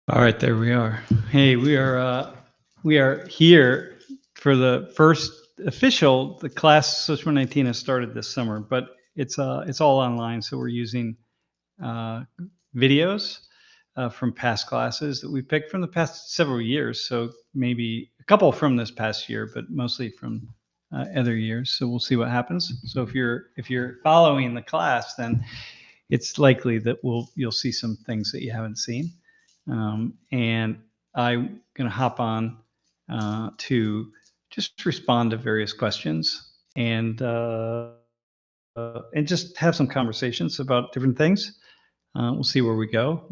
All right, there we are. Hey, we are here for the first official. The class Social 19 has started this summer, but it's all online. So we're using uh, videos from past classes that we picked from the past several years. So maybe a couple from this past year, but mostly from other years. So we'll see what happens. So if you're following the class, then it's likely that you'll see some things that you haven't seen. And I'm going to hop on to just respond to various questions and just have some conversations about different things. We'll see where we go.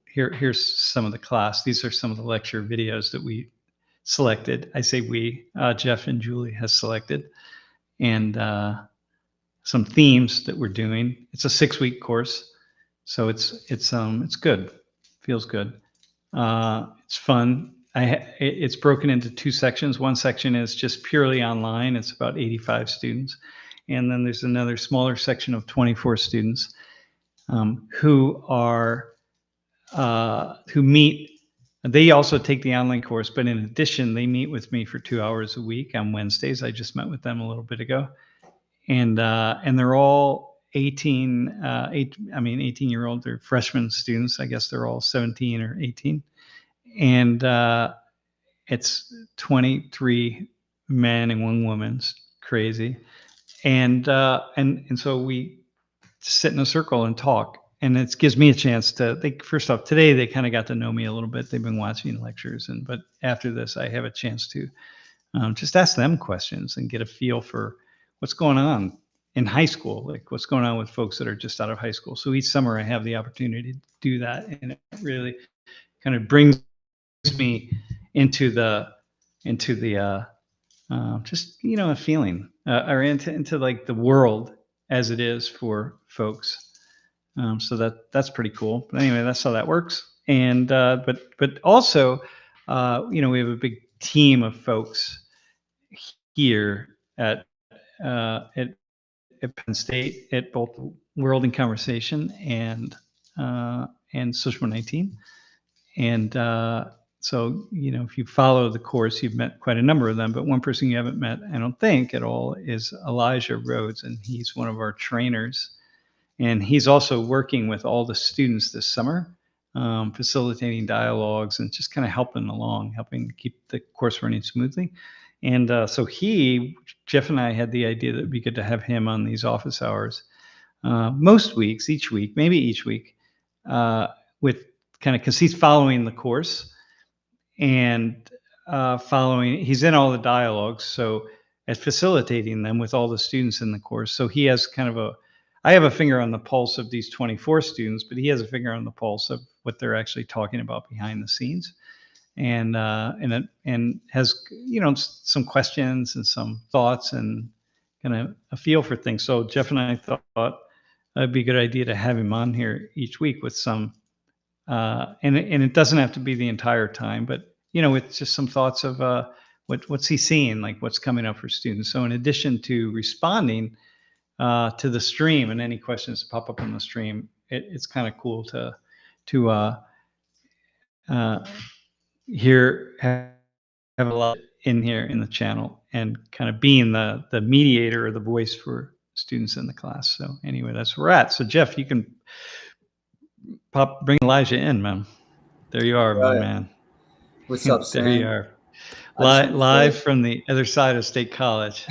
Here's some of the class. These are some of the lecture videos that we selected. I say we, Jeff and Julie has selected, and some themes that we're doing. It's a 6-week course, so it's good. Feels good. It's fun. It's broken into 2 sections. One section is just purely online. It's about 85 students, and then there's another smaller section of 24 students who meet. They also take the online course, but in addition, they meet with me for 2 hours a week on Wednesdays. I just met with them a little bit ago, and they're all 18-year-old. They're freshman students. I guess they're all 17 or 18, and it's 23 men and 1 woman. It's crazy, and so we sit in a circle and talk. And it gives me a chance to think. First off, today they kind of got to know me a little bit. They've been watching lectures, but after this, I have a chance to just ask them questions and get a feel for what's going on in high school, like what's going on with folks that are just out of high school. So each summer I have the opportunity to do that, and it really kind of brings me into the just a feeling or into like the world as it is for folks. So that's pretty cool. But anyway, that's how that works. And but also, we have a big team of folks here uh, at at Penn State at both World in Conversation and Social 19. And so, if you follow the course, you've met quite a number of them. But one person you haven't met, I don't think, at all, is Alijah Rhodes, and he's one of our trainers. And he's also working with all the students this summer, facilitating dialogues and just kind of helping to keep the course running smoothly. And so Jeff and I had the idea that it'd be good to have him on these office hours most weeks, each week, maybe each week, with kind of, because he's following the course and he's in all the dialogues, so at facilitating them with all the students in the course. So he has kind of I have a finger on the pulse of these 24 students, but he has a finger on the pulse of what they're actually talking about behind the scenes, and has some questions and some thoughts and kind of a feel for things. So Jeff and I thought it'd be a good idea to have him on here each week with some, and it doesn't have to be the entire time, but with just some thoughts of what's he seeing, like what's coming up for students. So in addition to responding to the stream and any questions that pop up on the stream, it's kind of cool to have a lot in here in the channel and kind of being the mediator or the voice for students in the class. So anyway, that's where we're at. So Jeff, you can bring Alijah in, man. There you are, my man. What's up, Sam? There you are. Live from the other side of State College.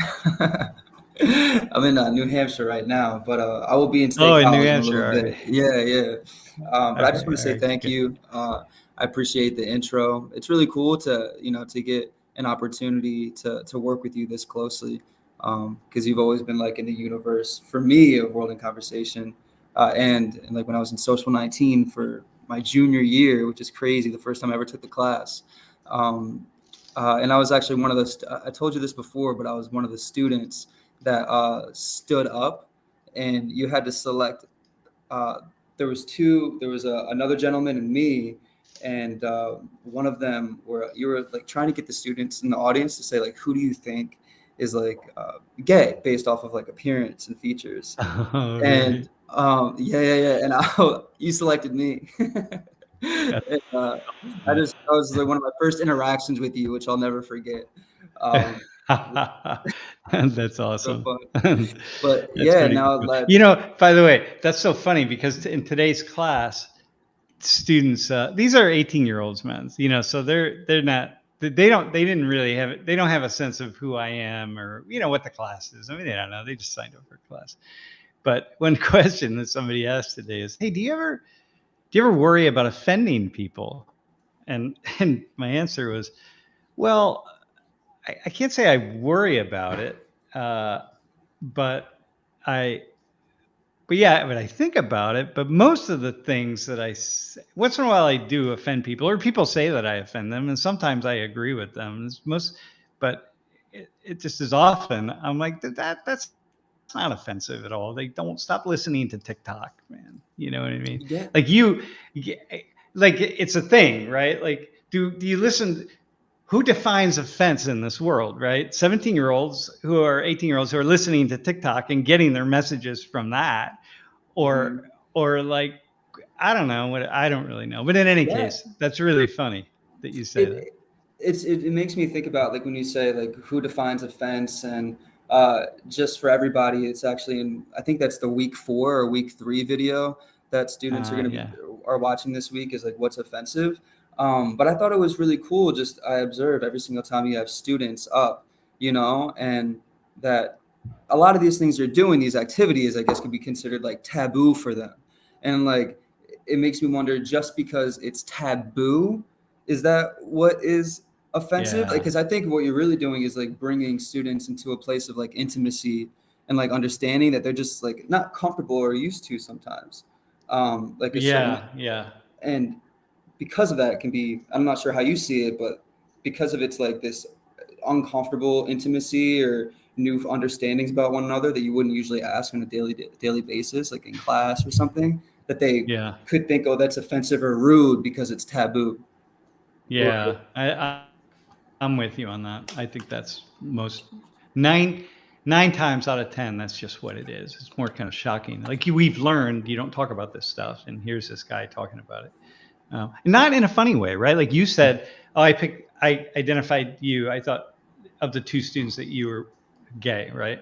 I'm in New Hampshire right now, but I will be in State College New in Hampshire, a little bit. Yeah. But I just want to say thank you. I appreciate the intro. It's really cool to get an opportunity to work with you this closely, because you've always been like in the universe for me of World in Conversation, and like when I was in Social 19 for my junior year, which is crazy, the first time I ever took the class. And I was actually one of those. I told you this before, but I was one of the students that stood up, and you had to select. There was another gentleman and me, and one of them you were like trying to get the students in the audience to say like, who do you think is like gay based off of like appearance and features. Oh, and yeah. And you selected me. And, that was like one of my first interactions with you, which I'll never forget. Um, That's so awesome. fun. But That's yeah, pretty now cool. that You know, by the way, that's so funny because in today's class, students, these are 18-year-olds, man. You know, so they're not. They didn't really have it. They don't have a sense of who I am or what the class is. I mean, they don't know. They just signed up for class. But one question that somebody asked today is, "Hey, do you ever worry about offending people?" And my answer was, well, I can't say I worry about it, but I but I think about it. But most of the things that I say, once in a while I do offend people, or people say that I offend them, and sometimes I agree with them. But it just as often I'm like that's not offensive at all. They don't stop listening to TikTok, man. You know what I mean? yeah, Like like it's a thing, right? Like do you listen? Who defines offense in this world, right? 17-year-olds who are 18-year-olds who are listening to TikTok and getting their messages from that, or mhm. or like I don't know what I don't really know. But in any Yeah, case, that's really funny that you say that. it it makes me think about like when you say like who defines offense, and just for everybody, it's actually in, I think that's the week 4 or week 3 video that students are going to be Yeah. are watching this week, is like what's offensive. But I thought it was really cool. Just I observe every single time you have students up, and that a lot of these things they're doing, these activities, I guess, could be considered like taboo for them, and like it makes me wonder, just because it's taboo, is that what is offensive? Like, Yeah. because I think what you're really doing is like bringing students into a place of like intimacy and like understanding that they're just like not comfortable or used to sometimes, like a certain, Yeah. Yeah. and because of that it can be, I'm not sure how you see it, but because of it's like this uncomfortable intimacy or new understandings about one another that you wouldn't usually ask on a daily basis, like in class or something, that they Yeah. could think, oh, that's offensive or rude because it's taboo. Or Yeah. I'm with you on that. I think that's most nine nine times out of 10. That's just what it is. It's more kind of shocking. Like we've learned, you don't talk about this stuff, and here's this guy talking about it. Not in a funny way, right? Like you said, oh, I identified you. I thought of the two students that you were gay, right?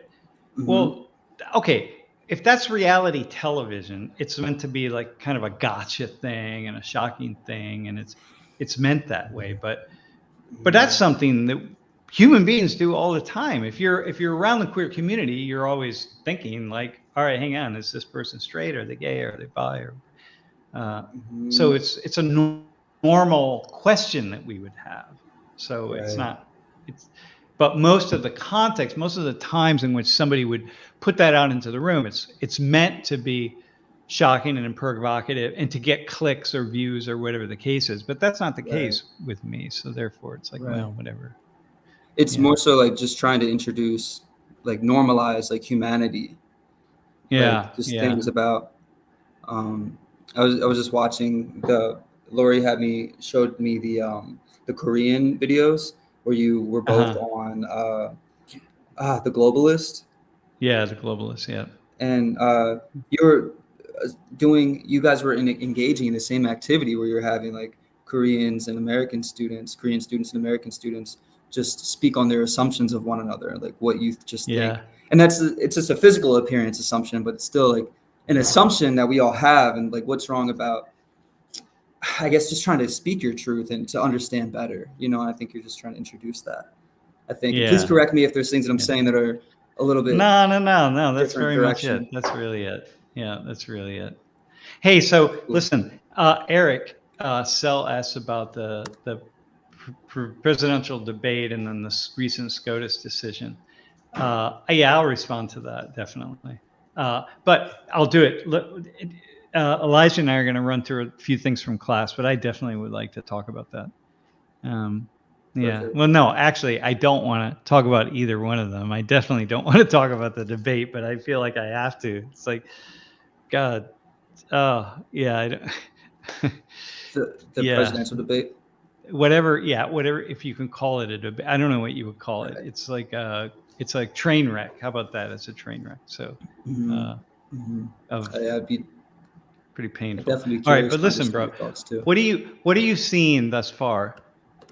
Mhm. Well, okay. If that's reality television, it's meant to be like kind of a gotcha thing and a shocking thing, and it's meant that way. But that's Yeah. something that human beings do all the time. If you're around the queer community, you're always thinking like, all right, hang on, is this person straight? Are they gay? Are they bi? Or uh, so Mhm. it's a normal question that we would have. So it's Right. not it's but most of the context, most of the times in which somebody would put that out into the room, it's meant to be shocking and provocative and to get clicks or views or whatever the case is. But that's not the Right. case with me. So therefore it's like, Right. well, whatever. It's Yeah. more so like just trying to introduce, like normalize like humanity, like Yeah. just Yeah. things about. Um, I was just watching Lori had me showed me the Korean videos where you were both Uh-huh. on the Globalist, Yeah, the globalists, yeah. and you were you guys were engaging in the same activity where you're having like Korean students and American students just speak on their assumptions of one another, like what you just think. Yeah. And it's just a physical appearance assumption, but it's still like an assumption that we all have. And like, what's wrong about, I guess, just trying to speak your truth and to understand better, and I think you're just trying to introduce that, I think. And please Yeah. correct me if there's things that I'm Yeah. saying that are a little bit No, no, no, no. That's different very much direction. it. That's really it. Yeah, that's really it. Hey, so Cool. listen, Eric Sell asked about the presidential debate and then the recent SCOTUS decision. Yeah, I'll respond to that definitely. But I'll do it. Elijah and I are going to run through a few things from class, but I definitely would like to talk about that. Um, yeah. Perfect. Well, no, actually, I don't want to talk about either one of them. I definitely don't want to talk about the debate, but I feel like I have to. It's like, God. Oh, yeah. The Yeah. presidential debate. Whatever. Yeah. Whatever. If you can call it a debate, I don't know what you would call it. Right. It's like train wreck. How about that? It's a train wreck. So, Mm-hmm. uh, Mm-hmm. of I'd be pretty painful. Definitely All right, curious but listen, bro, your thoughts too. what are you seeing thus far?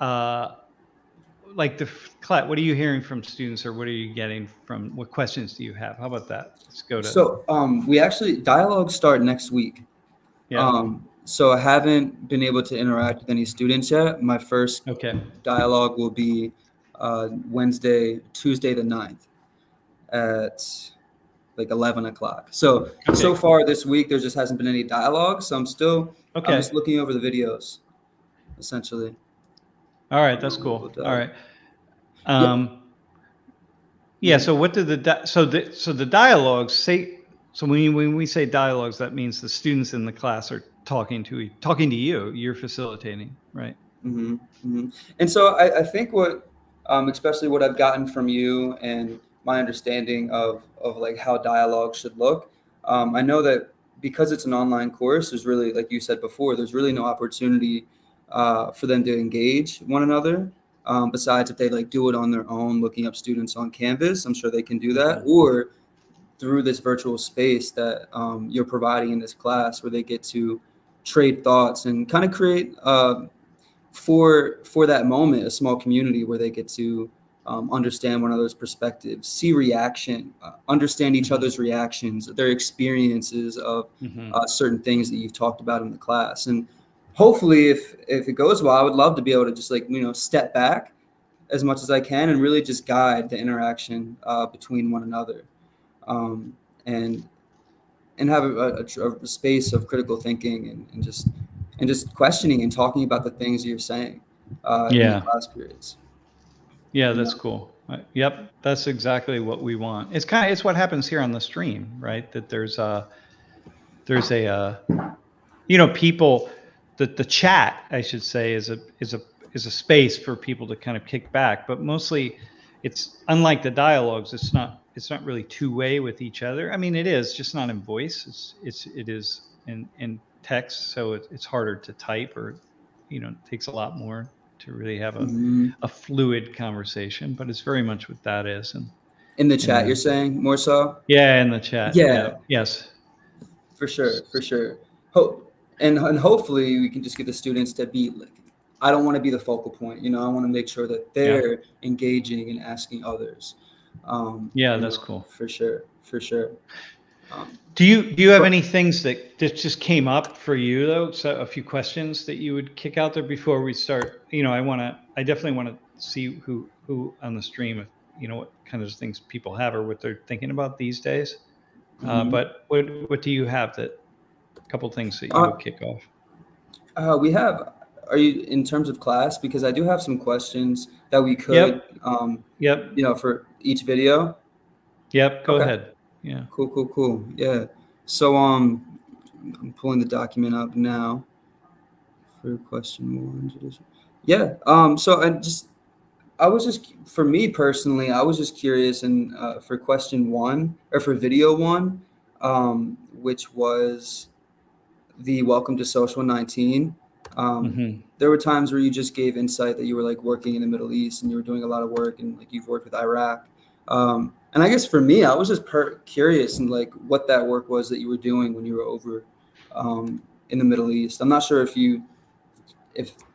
Like what are you hearing from students, or what are you getting from, what questions do you have? How about that? Let's go to. So we actually dialogues start next week. Yeah. So I haven't been able to interact with any students yet. My first Okay. dialogue will be Tuesday the 9th at like 11 o'clock. So Okay, cool. far this week, there just hasn't been any dialogue. So I'm Okay. just looking over the videos, essentially. All right, that's cool. All right. Yeah. Yeah. So what did so the dialogues say? So when we say dialogues, that means the students in the class are talking to you. You're facilitating, right? Mm-hmm, mm-hmm. And so I think especially what I've gotten from you and my understanding of like how dialogue should look, I know that because it's an online course, there's really, like you said before, there's really no opportunity for them to engage one another. Besides if they like do it on their own, looking up students on Canvas, I'm sure they can do that, or through this virtual space that you're providing in this class, where they get to trade thoughts and kind of create for that moment a small community where they get to understand one another's perspectives, see reaction, understand each other's reactions, their experiences of certain things that you've talked about in the class. And hopefully if it goes well, I would love to be able to just like, step back as much as I can and really just guide the interaction between one another, and have a space of critical thinking and just questioning and talking about the things you're saying in the class periods. Yeah, that's cool. Yep, that's exactly what we want. It's what happens here on the stream, right? That there's a people, the chat, I should say, is a space for people to kind of kick back, but mostly it's unlike the dialogues. It's not really two-way with each other. I mean, it is just not in voice. It is in text, so it's harder to type, or it takes a lot more to really have a fluid conversation. But it's very much what that is. And in the chat, you're saying more so? Yeah, in the chat. Yeah. Yes. For sure. And hopefully we can just get the students to be like, I don't want to be the focal point. I want to make sure that they're engaging and asking others. That's cool. For sure. Do you have any things that just came up for you though? So a few questions that you would kick out there before we start. I definitely want to see who on the stream, what kind of things people have or what they're thinking about these days. But what do you have, a couple things that you would kick off? We have. Are you in terms of class? Because I do have some questions that we could. For each video. Yep. Go ahead. Yeah. Cool. Yeah. So I'm pulling the document up now for question 1. Yeah. So for me personally, I was just curious, and for question 1 or for video 1, which was the Welcome to Social 19. There were times where you just gave insight that you were like working in the Middle East and you were doing a lot of work, and like you've worked with Iraq. And I guess for me, I was just curious and like what that work was that you were doing when you were over in the Middle East. I'm not sure if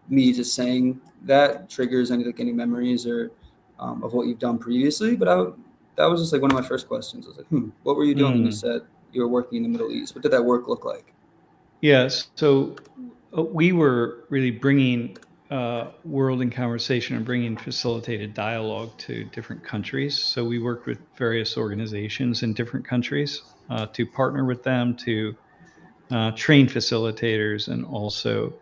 me just saying that triggers any memories or of what you've done previously, but that was just like one of my first questions. I was like, what were you doing when you said you were working in the Middle East? What did that work look like? Yes. So we were really bringing world in conversation and bringing facilitated dialogue to different countries. So we worked with various organizations in different countries to partner with them to train facilitators, and also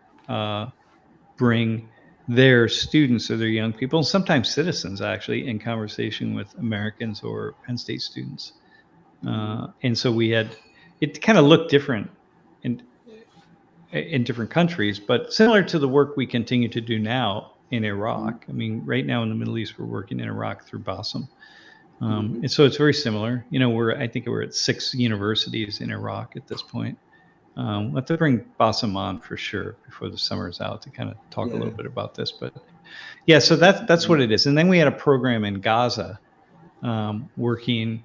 bring their students or their young people, and sometimes citizens actually, in conversation with Americans or Penn State students. And so it kind of looked different in different countries, but similar to the work we continue to do now in Iraq. I mean, right now in the Middle East, we're working in Iraq through Bassem. And so it's very similar. I think we're at 6 universities in Iraq at this point. We'll have to bring Bassem on for sure before the summer is out to kind of talk a little bit about this. But yeah, so that's what it is. And then we had a program in Gaza working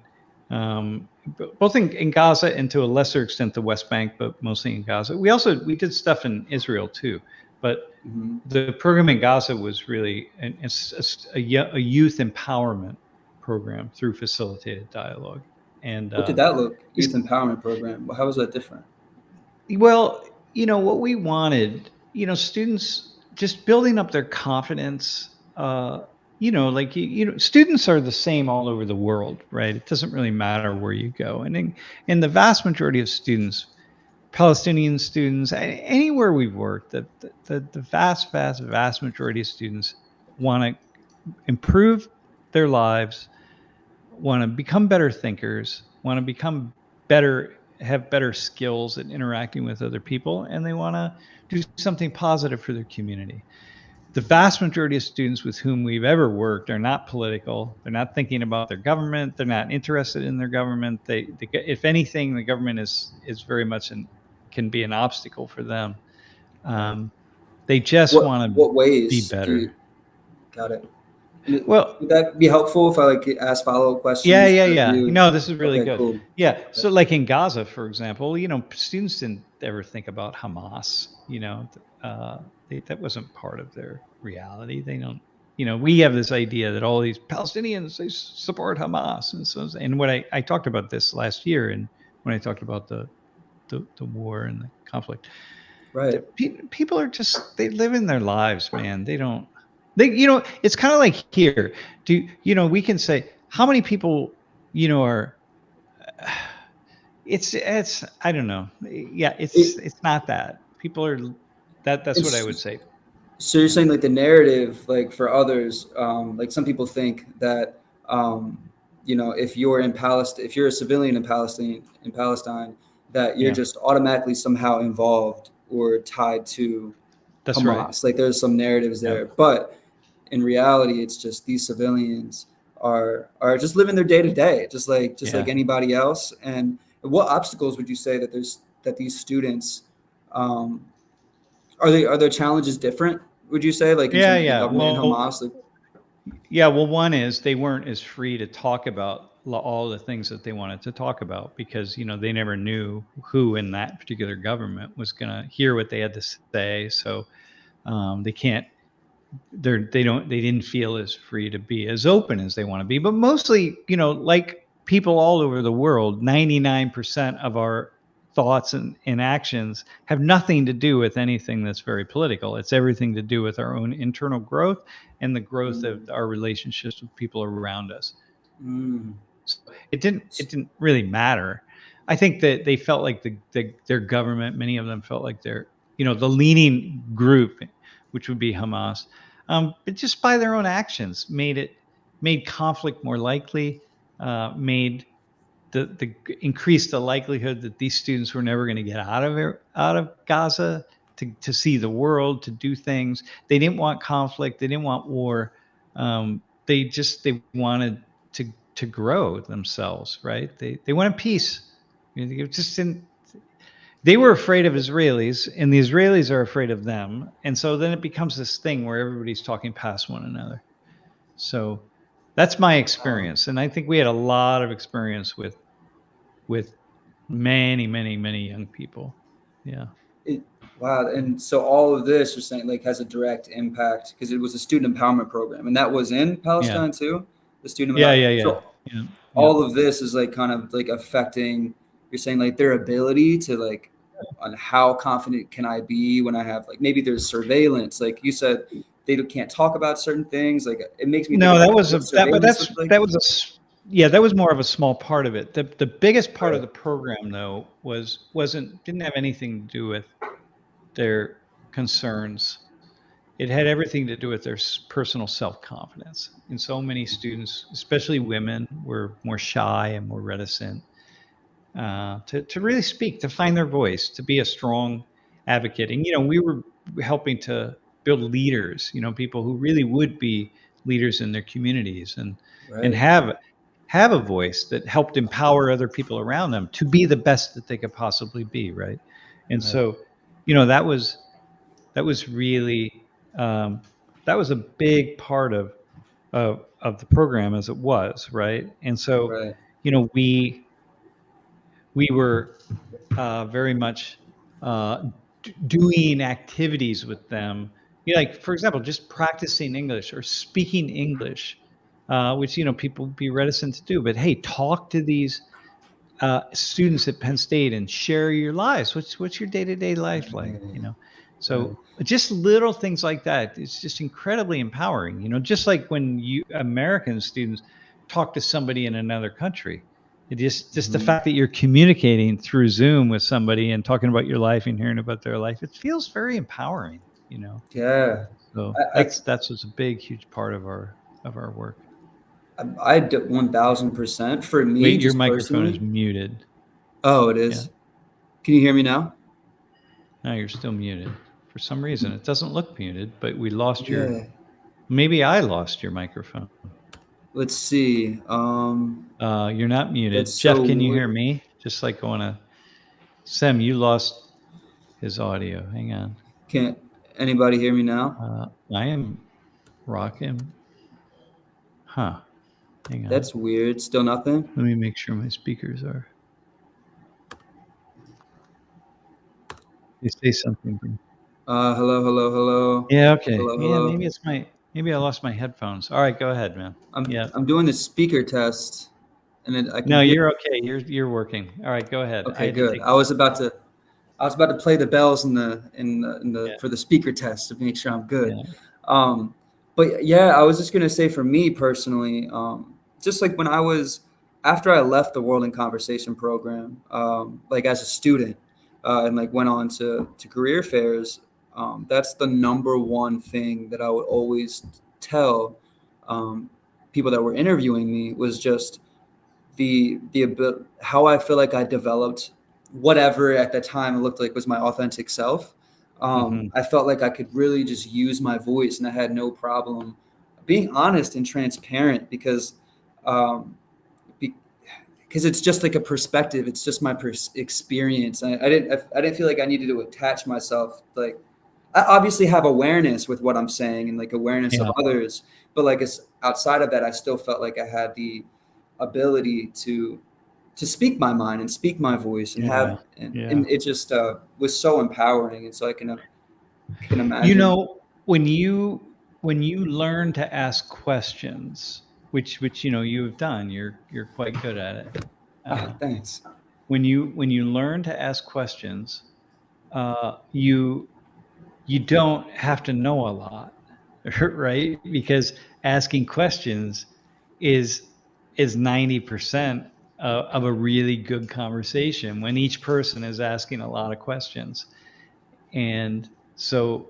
both in Gaza and to a lesser extent the West Bank, but mostly in Gaza. We did stuff in Israel too, but the program in Gaza was really a youth empowerment program through facilitated dialogue. And what did that look? Youth empowerment program. How was that different? Well, what we wanted, students just building up their confidence. Students are the same all over the world, right? It doesn't really matter where you go. And in the vast majority of students, Palestinian students, anywhere we've worked, the vast majority of students want to improve their lives, want to become better thinkers, want to have better skills at interacting with other people, and they want to do something positive for their community. The vast majority of students with whom we've ever worked are not political. They're not thinking about their government. They're not interested in their government. If anything, the government is very much can be an obstacle for them. They just want to be better. Got it. Well, would that be helpful if I ask follow-up questions? Yeah. No, this is really good. Cool. Yeah. So like in Gaza, for example, students didn't ever think about Hamas. That wasn't part of their reality. They don't. We have this idea that all these Palestinians, they support Hamas, and what I talked about this last year, and when I talked about the war and the conflict, right? People are just, they live in their lives, man. They don't. It's kind of like here. We can say how many people, are. It's I don't know. Yeah, it's not that people are. That's what I would say. So you're saying the narrative, for others, some people think that if you're in Palestine, if you're a civilian in Palestine, that you're just automatically somehow involved or tied to That's Hamas. Right. There's some narratives there, but in reality, it's just these civilians are just living their day to day, just like anybody else. And what obstacles would you say that these students are there challenges different? Would you say in terms of the government and Hamas? Well, one is they weren't as free to talk about all the things that they wanted to talk about because they never knew who in that particular government was going to hear what they had to say. So they can't. They didn't feel as free to be as open as they want to be. But mostly, like people all over the world, 99% of our thoughts and actions have nothing to do with anything that's very political. It's everything to do with our own internal growth and the growth of our relationships with people around us. So it didn't really matter. I think that they felt like their government, many of them felt like the leaning group, which would be Hamas, but just by their own actions made conflict more likely, increased the likelihood that these students were never going to get out of Gaza to see the world, to do things. They didn't want conflict. They didn't want war. They wanted to grow themselves, right? They wanted peace. They were afraid of Israelis, and the Israelis are afraid of them. And so then it becomes this thing where everybody's talking past one another. So that's my experience. And I think we had a lot of experience with many, many, many young people. Yeah. Wow. And so all of this, you're saying, has a direct impact because it was a student empowerment program, and that was in Palestine too. The student empowerment. Yeah. So all of this is kind of affecting. You're saying their ability to on how confident can I be when I have maybe there's surveillance, like you said, they can't talk about certain things. It makes me that was more of a small part of it. The biggest part of the program though didn't have anything to do with their concerns. It had everything to do with their personal self-confidence. And so many students, especially women, were more shy and more reticent to really speak, to find their voice, to be a strong advocate. And we were helping to build leaders, people who really would be leaders in their communities and have a voice that helped empower other people around them to be the best that they could possibly be, right? And so, that was really that was a big part of the program as it was, right? And so, we were very much doing activities with them. Like, for example, just practicing English or speaking English, which people be reticent to do. But hey, talk to these students at Penn State and share your lives. What's your day-to-day life like? So just little things like that. It's just incredibly empowering. Just like when you American students talk to somebody in another country. It just the fact that you're communicating through Zoom with somebody and talking about your life and hearing about their life, it feels very empowering. Yeah. So that's what's a big, huge part of our work. I 1000% for me. Wait, your just microphone personally. is muted. Oh, it is. Yeah. Can you hear me now? No, you're still muted. For some reason, it doesn't look muted, but we lost Yeah. your. Maybe I lost your microphone. Let's see. You're not muted. That's Jeff, so can you weird. hear me? Just like going to. Sam, you lost his audio. Hang on. Can't anybody hear me now? I am rocking. Huh. Hang on. That's weird. Still nothing? Let me make sure my speakers are. You say something. Hello. Yeah, okay. Hello. Maybe I lost my headphones. All right, go ahead, man. I'm doing the speaker test, and then I can No, hear. you're okay. You're working. All right, go ahead. Okay, good. I was about to play the bells in the for the speaker test to make sure I'm good. Yeah. But yeah, I was just gonna say for me personally, just like when after I left the World in Conversation program, like as a student, and like went on to career fairs, that's the number one thing that I would always tell people that were interviewing me was just the how I feel like I developed whatever at the time it looked like was my authentic self. I felt like I could really just use my voice, and I had no problem being honest and transparent because it's just like a perspective. It's just my experience. I didn't feel like I needed to attach myself. Like, I obviously have awareness with what I'm saying and like awareness of others, but like outside of that, I still felt like I had the ability to speak my mind and speak my voice and and it just was so empowering. And so I can imagine. When you learn to ask questions, which you've done, you're quite good at it. Thanks. When you learn to ask questions, you don't have to know a lot, right? Because asking questions is 90% of a really good conversation when each person is asking a lot of questions. And so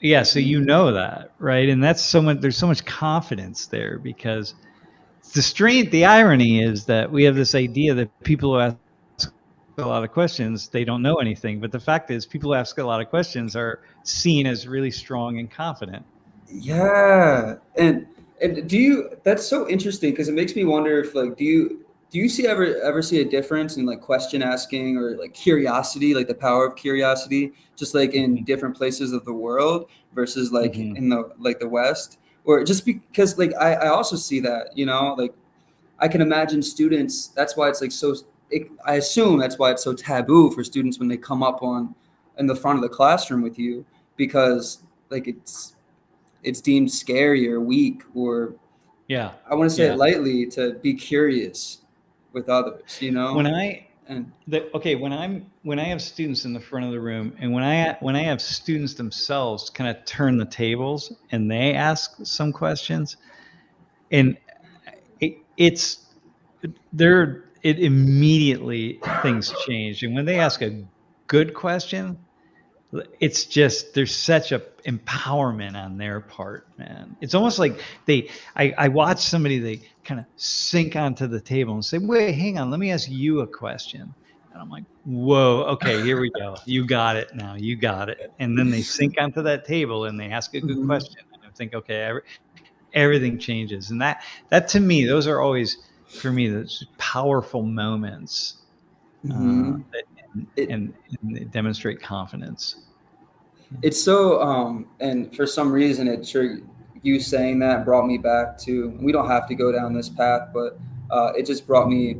that, right? And that's there's so much confidence there, because the irony is that we have this idea that people who ask a lot of questions, they don't know anything. But the fact is, people who ask a lot of questions are seen as really strong and confident. Yeah. And that's so interesting, because it makes me wonder if like, do you ever see a difference in like question asking or like curiosity, like the power of curiosity, just like in different places of the world versus like in the West? Or just because like I also see that, like I can imagine students, that's why it's like I assume that's why it's so taboo for students when they come up in the front of the classroom with you, because like it's deemed scary or weak, or I want to say it lightly, to be curious with others, When I have students in the front of the room, and when I have students themselves kind of turn the tables and they ask some questions, and it immediately things change. And when they ask a good question, it's just, there's such a empowerment on their part, man. It's almost like I watch somebody, they kind of sink onto the table and say, wait, hang on, let me ask you a question. And I'm like, whoa, okay, here we go. You got it now. You got it. And then they sink onto that table and they ask a good question. And I think, okay, everything changes. And that to me, those are always, for me, those powerful moments and they demonstrate confidence. It's so and for some reason you saying that brought me back to, we don't have to go down this path, but it just brought me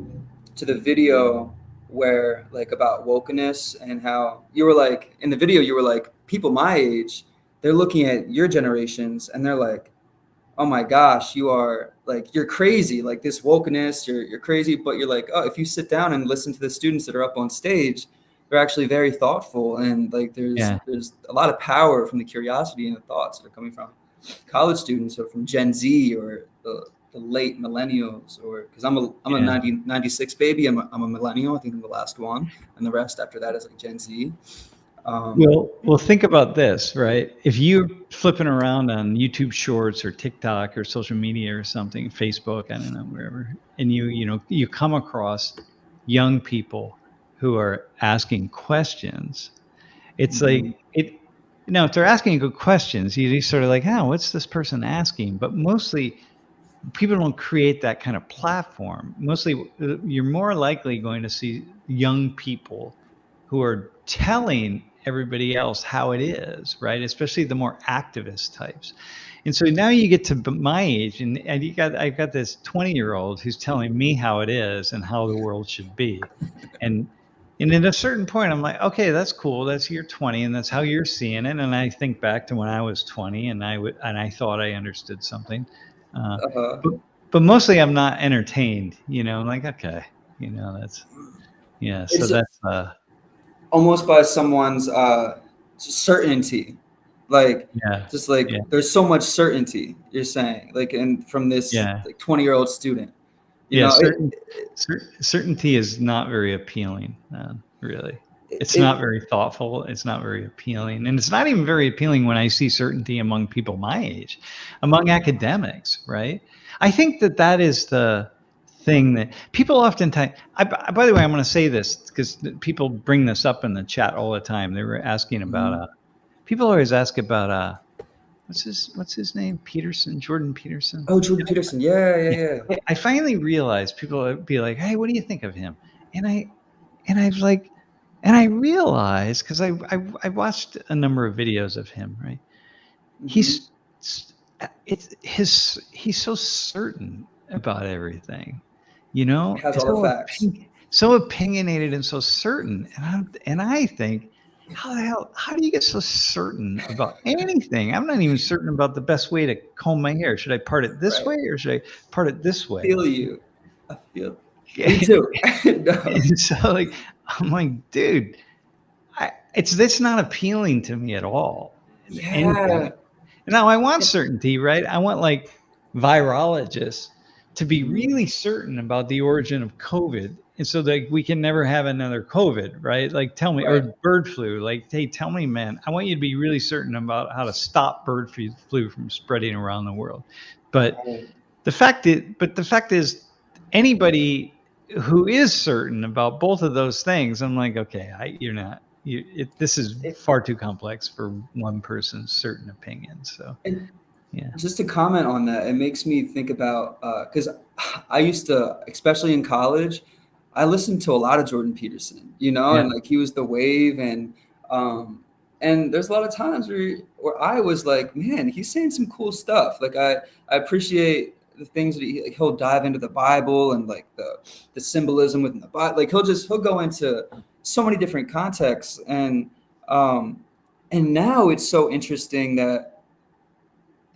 to the video where like about wokeness and how you were like in the video you were like people my age, they're looking at your generations and they're like, oh my gosh, you are like, you're crazy, like this wokeness, you're crazy. But you're like, oh, if you sit down and listen to the students that are up on stage, they're actually very thoughtful, and like there's a lot of power from the curiosity and the thoughts that are coming from college students or from Gen Z or the late millennials, or because I'm a 96 baby. I'm a millennial. I think I'm the last one, and the rest after that is like Gen Z. Well, think about this, right? If you're flipping around on YouTube Shorts or TikTok or social media or something, Facebook, I don't know, wherever, and you come across young people who are asking questions, it's like if they're asking good questions, you sort of like, oh, what's this person asking? But mostly people don't create that kind of platform. Mostly you're more likely going to see young people who are telling everybody else how it is, right? Especially the more activist types. And so now you get to my age, and I've got this 20-year-old who's telling me how it is and how the world should be. And at a certain point, I'm like, okay, that's cool. That's you're 20, and that's how you're seeing it. And I think back to when I was 20, and I thought I understood something. But mostly I'm not entertained. I'm like, okay, that's So that's almost by someone's certainty, like just like there's so much certainty, you're saying, like, and from this like 20-year-old student, certainty is not very appealing, really. It's not very thoughtful. It's not very appealing, and it's not even very appealing when I see certainty among people my age, among academics, right? I think that is the thing that people oftentimes. By the way, I'm going to say this because people bring this up in the chat all the time. They were asking about. People always ask about what's his name? Peterson, Jordan Peterson. Oh, Jordan Peterson. Yeah. I finally realized people would be like, "Hey, what do you think of him?" And I realized, because I watched a number of videos of him, right? He's so certain about everything, has all the facts, so opinionated and so certain. And I think, how do you get so certain about anything? I'm not even certain about the best way to comb my hair. Should I part it this way or should I part it this way? I feel me too. So like, I'm like, dude, it's not appealing to me at all. Yeah. Now I want certainty, right? I want like virologists to be really certain about the origin of COVID, and so that we can never have another COVID, right? Like, tell me, or bird flu. Like, hey, tell me, man, I want you to be really certain about how to stop bird flu from spreading around the world. But the fact is, anybody who is certain about both of those things, I'm like, okay, you're not. This is far too complex for one person's certain opinion. So, just to comment on that, it makes me think about because I used to, especially in college, I listened to a lot of Jordan Peterson, and like he was the wave, and there's a lot of times where I was like, man, he's saying some cool stuff. Like I appreciate the things that he'll dive into the Bible and like the symbolism within the Bible. Like he'll go into so many different contexts, and now it's so interesting that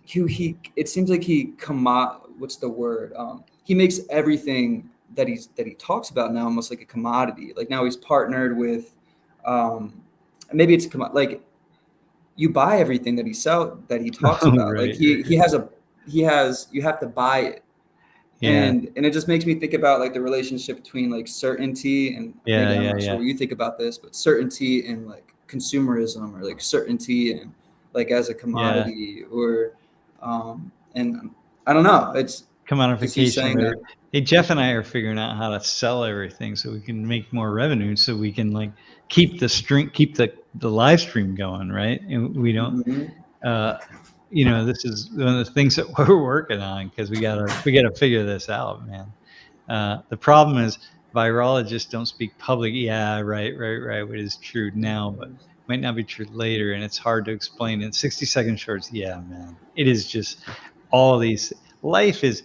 it seems like what's the word? He makes everything that he talks about now almost like a commodity. Like now he's partnered with maybe it's like you buy everything that he talks about. Right, like you have to buy it. And it just makes me think about like the relationship between like certainty and maybe I'm not sure what you think about this, but certainty and like consumerism, or like certainty and like as a commodity, or and I don't know, it's commodification. Hey, Jeff and I are figuring out how to sell everything so we can make more revenue, so we can like keep the live stream going, right? And we don't this is one of the things that we're working on, because we gotta figure this out, man. The problem is virologists don't speak public. Yeah, right. What is true now, but might not be true later, and it's hard to explain in 60-second shorts. Yeah, man, it is just all these. Life is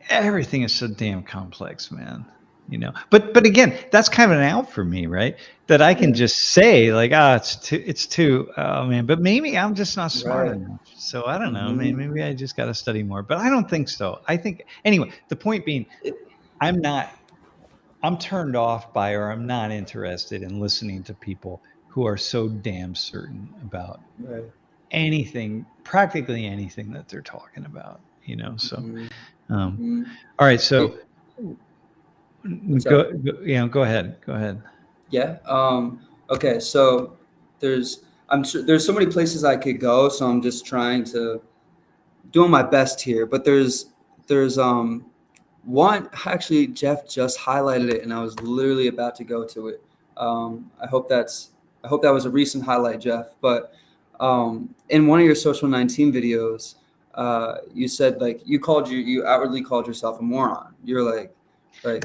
everything is so damn complex, man. But again, that's kind of an out for me, right? That I can just say like, it's too, oh man, but maybe I'm just not smart enough. So I don't know, maybe I just got to study more, but I don't think so. I think anyway, the point being, I'm turned off by, or I'm not interested in listening to people who are so damn certain about anything, practically anything that they're talking about, so, all right. So go ahead. Yeah. Okay. So I'm sure there's so many places I could go. So I'm just trying to doing my best here. But there's one, actually Jeff just highlighted it, and I was literally about to go to it. I hope that was a recent highlight, Jeff. But in one of your Social 19 videos, you said like you outwardly called yourself a moron. You're like and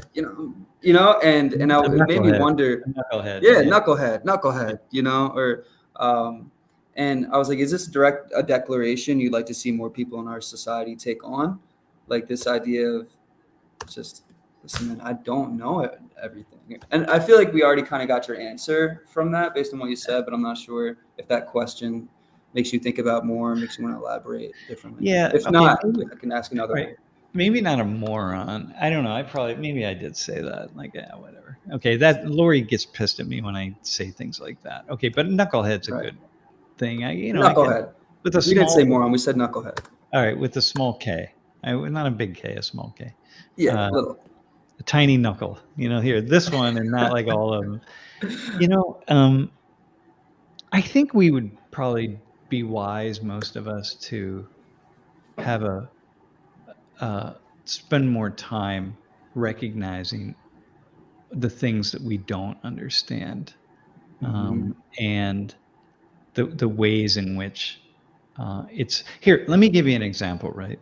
it made me wonder. Knucklehead. Yeah, knucklehead. Or and I was like, is this a declaration you'd like to see more people in our society take on, like this idea of just listen, man, I don't know everything, and I feel like we already kind of got your answer from that based on what you said, but I'm not sure if that question makes you think about more, makes you want to elaborate differently. Yeah. If not, I can ask another one. Maybe not a moron. I don't know. Maybe I did say that. Like, yeah, whatever. Okay, that Lori gets pissed at me when I say things like that. Okay, but knucklehead's a good thing. Knucklehead. We didn't say moron. We said knucklehead. All right, with a small K. Not a big K, a small K. Yeah, little. A tiny knuckle. Here, this one, and not like all of them. I think we would probably be wise, most of us, to have spend more time recognizing the things that we don't understand, and the ways in which it's here. Let me give you an example, right?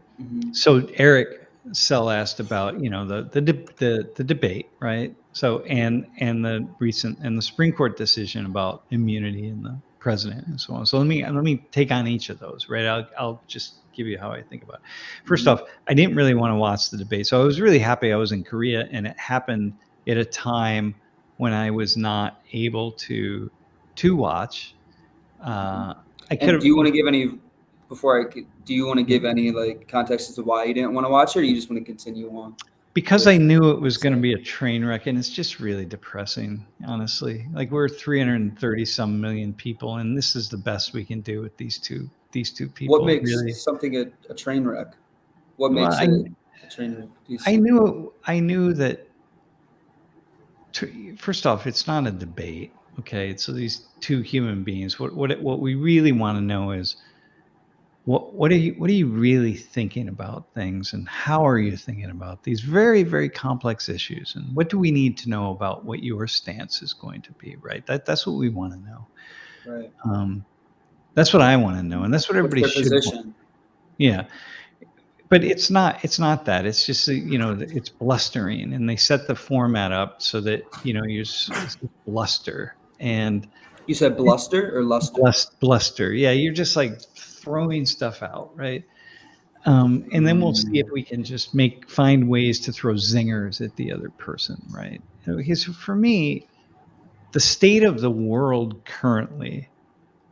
So Eric Sell asked about the debate, right? So and the Supreme Court decision about immunity in the president and so on. So let me take on each of those, right? I'll just give you how I think about it. First off, I didn't really want to watch the debate, so I was really happy I was in Korea, and it happened at a time when I was not able to watch. Do you want to give any do you want to give any like context as to why you didn't want to watch it, or you just want to continue on? Because I knew it was going to be a train wreck, and it's just really depressing, honestly. Like, we're 330 some million people, and this is the best we can do with these two people. What makes something a train wreck? What makes it a train wreck? I knew that. First off, it's not a debate. Okay, so these two human beings. What we really want to know is what are you really thinking about things, and how are you thinking about these very, very complex issues, and what do we need to know about what your stance is going to be, right? That's what we want to know. Right. That's what I want to know, and that's what everybody should want. Yeah. But it's not that. It's just, it's blustering, and they set the format up so that, you're bluster. And you said bluster or luster? Bluster. Yeah. You're just like throwing stuff out. Right. And then we'll see if we can just find ways to throw zingers at the other person. Right. Because for me, the state of the world currently,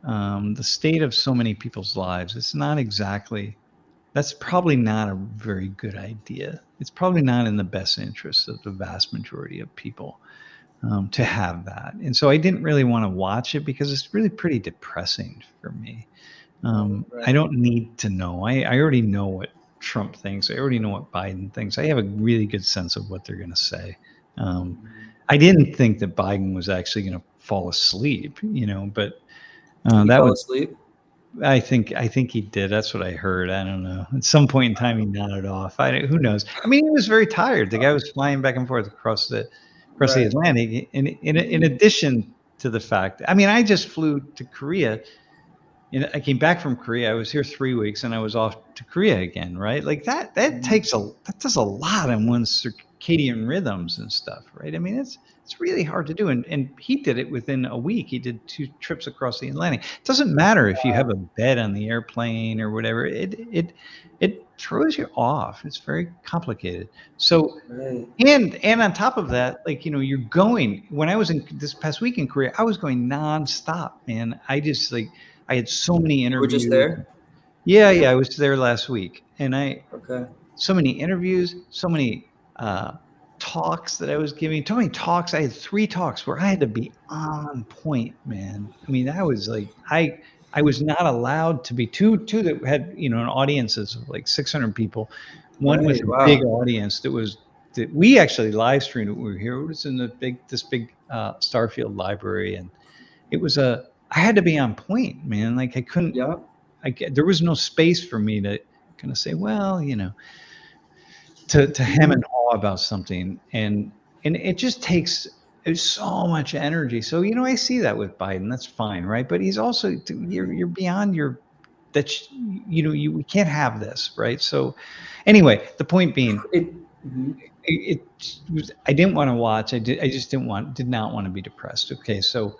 the state of so many people's lives, it's not exactly, that's probably not a very good idea. It's probably not in the best interest of the vast majority of people to have that. And so I didn't really want to watch it because it's really pretty depressing for me. Right. I don't need to know. I already know what Trump thinks. I already know what Biden thinks. I have a really good sense of what they're going to say. I didn't think that Biden was actually going to fall asleep, but that was asleep. I think he did. That's what I heard. I don't know. At some point in time, he nodded off. Who knows? I mean, he was very tired. The guy was flying back and forth across the Atlantic. In addition to the fact, I just flew to Korea I came back from Korea. I was here 3 weeks, and I was off to Korea again. Right, like that does a lot on one's circadian rhythms and stuff. Right, I mean it's really hard to do. And he did it within a week. He did 2 trips across the Atlantic. It doesn't matter if you have a bed on the airplane or whatever. It throws you off. It's very complicated. So. Right. And on top of that, like, you're going, when I was in this past week in Korea, I was going nonstop, man. I had so many We're just interviews. there. Yeah, I was there last week, and Okay. so many interviews, so many talks that I was giving. So many talks. I had 3 talks where I had to be on point, man. I mean, I was like, I was not allowed to be two that had, an audiences of like 600 people. One was Right. a Wow. big audience that we actually live streamed it when we were here. It was in this big Starfield library, and I had to be on point, man. Like I couldn't. Yeah. There was no space for me to kind of say, well, to hem and haw about something, and it just takes so much energy. So I see that with Biden. That's fine, right? But he's also you're beyond your we can't have this, right? So anyway, the point being, I didn't want to watch. I just did not want to be depressed. Okay, so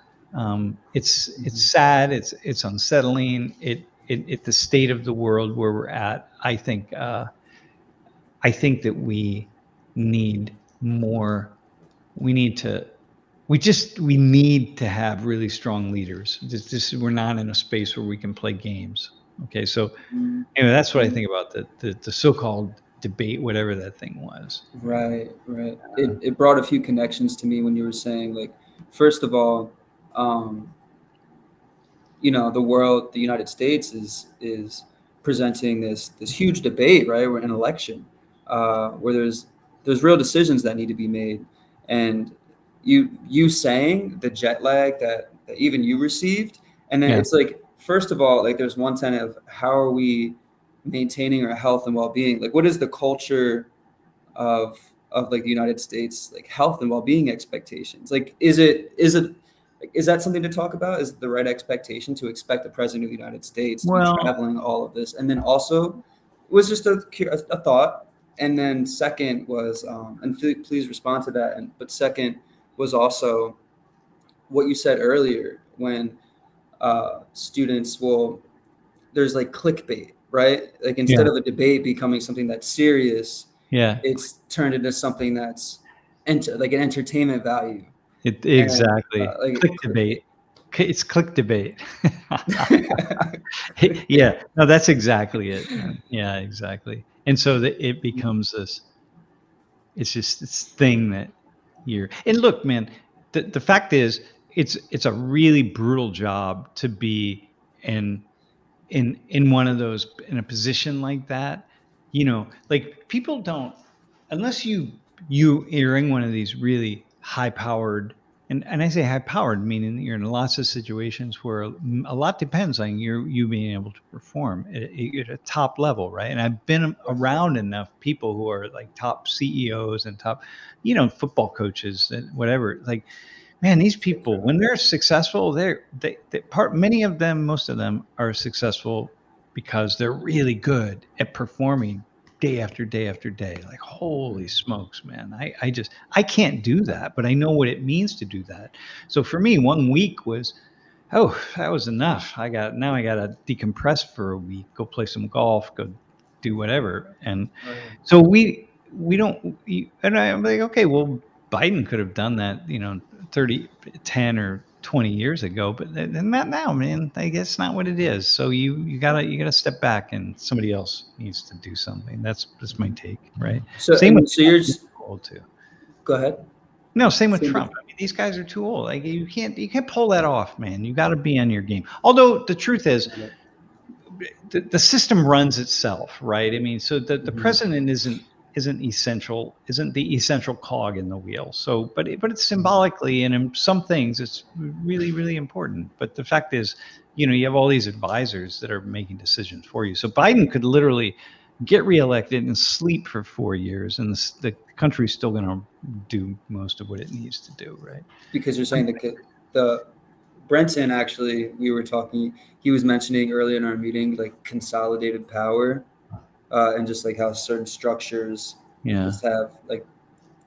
it's sad. It's unsettling. It the state of the world where we're at. I think that we need more. We need to have really strong leaders. We're not in a space where we can play games. Okay, so anyway, that's what I think about the so-called debate, whatever that thing was. Right. It brought a few connections to me when you were saying, like, first of all, the United States is presenting this huge debate, right? We're in an election where there's real decisions that need to be made, and you saying the jet lag that even you received, and then it's like, first of all, like there's one tenet of how are we maintaining our health and well-being? Like, what is the culture of like the United States, like health and well-being expectations? Like, is that something to talk about? Is it the right expectation to expect the president of the United States to be traveling all of this? And then also, it was just a thought. And then second was, and please respond to that. But second was also what you said earlier, when students there's like clickbait, right? Like instead of a debate becoming something that's serious, it's turned into something that's like an entertainment value. Exactly. Click debate. It's click debate. Yeah, no, that's exactly it. Yeah, exactly. And so it becomes it's just this thing that and look, man, the fact is, it's a really brutal job to be in one of those, in a position like that. Like people don't, unless you're in one of these really high powered, and I say high powered, meaning you're in lots of situations where a lot depends on you being able to perform at a top level, right? And I've been around enough people who are like top CEOs and top, football coaches and whatever. Like, man, these people, when they're successful, many of them, most of them are successful because they're really good at performing day after day after day. Like, holy smokes, man. I can't do that, but I know what it means to do that. So for me, 1 week was, that was enough. Now I got to decompress for a week, go play some golf, go do whatever. And so we don't, and I'm like, okay, well, Biden could have done that, 10 or 20 years ago, but not now, man. I guess not what it is. So you gotta step back, and somebody else needs to do something. That's my take, right? So same with you're just old too. Go ahead. No, same with Trump. I mean, these guys are too old. Like you can't pull that off, man. You got to be on your game. Although the truth is, the system runs itself, right? I mean, so the president isn't the essential cog in the wheel. So, but it's symbolically, and in some things, it's really, really important. But the fact is, you have all these advisors that are making decisions for you. So Biden could literally get reelected and sleep for 4 years, and the country's still going to do most of what it needs to do, right? Because you're saying the Brenton, actually, we were talking, he was mentioning earlier in our meeting, like consolidated power, and just like how certain structures just have like,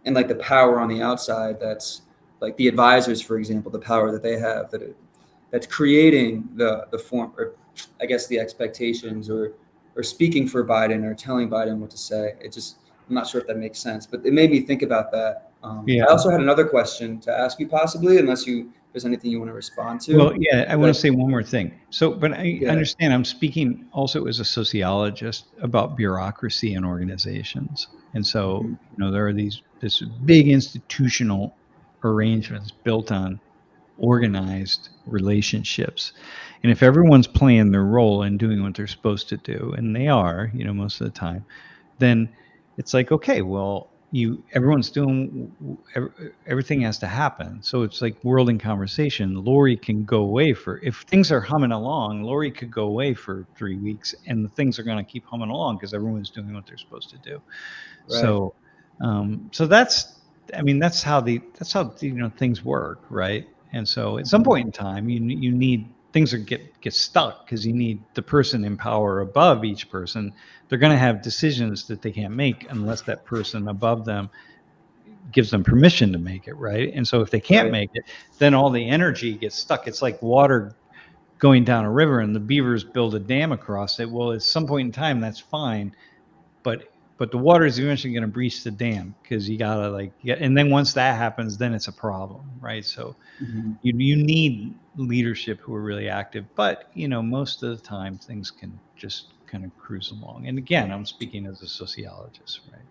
and like the power on the outside, that's like the advisors, for example, the power that they have, that's creating the form, or I guess the expectations, or speaking for Biden or telling Biden what to say. It just, I'm not sure if that makes sense, but it made me think about that. I also had another question to ask you, possibly, unless there's anything you want to respond to. Well, yeah, I want to say one more thing. So, but I understand I'm speaking also as a sociologist about bureaucracy and organizations. And so, there are this big institutional arrangements built on organized relationships. And if everyone's playing their role and doing what they're supposed to do, and they are, most of the time, then it's like, okay, well, everyone's doing everything has to happen. So it's like world in conversation. Lori can go away if things are humming along, Lori could go away for 3 weeks and the things are going to keep humming along because everyone's doing what they're supposed to do. Right. So that's how things work, right? And so at some point in time, you need things get stuck because you need the person in power above each person. They're going to have decisions that they can't make unless that person above them gives them permission to make it, right? And so if they can't make it, then all the energy gets stuck. It's like water going down a river and the beavers build a dam across it. Well, at some point in time, that's fine, but the water is eventually going to breach the dam because you gotta and then once that happens, then it's a problem, right? So you need leadership who are really active, but most of the time things can just kind of cruise along. And again, I'm speaking as a sociologist, right?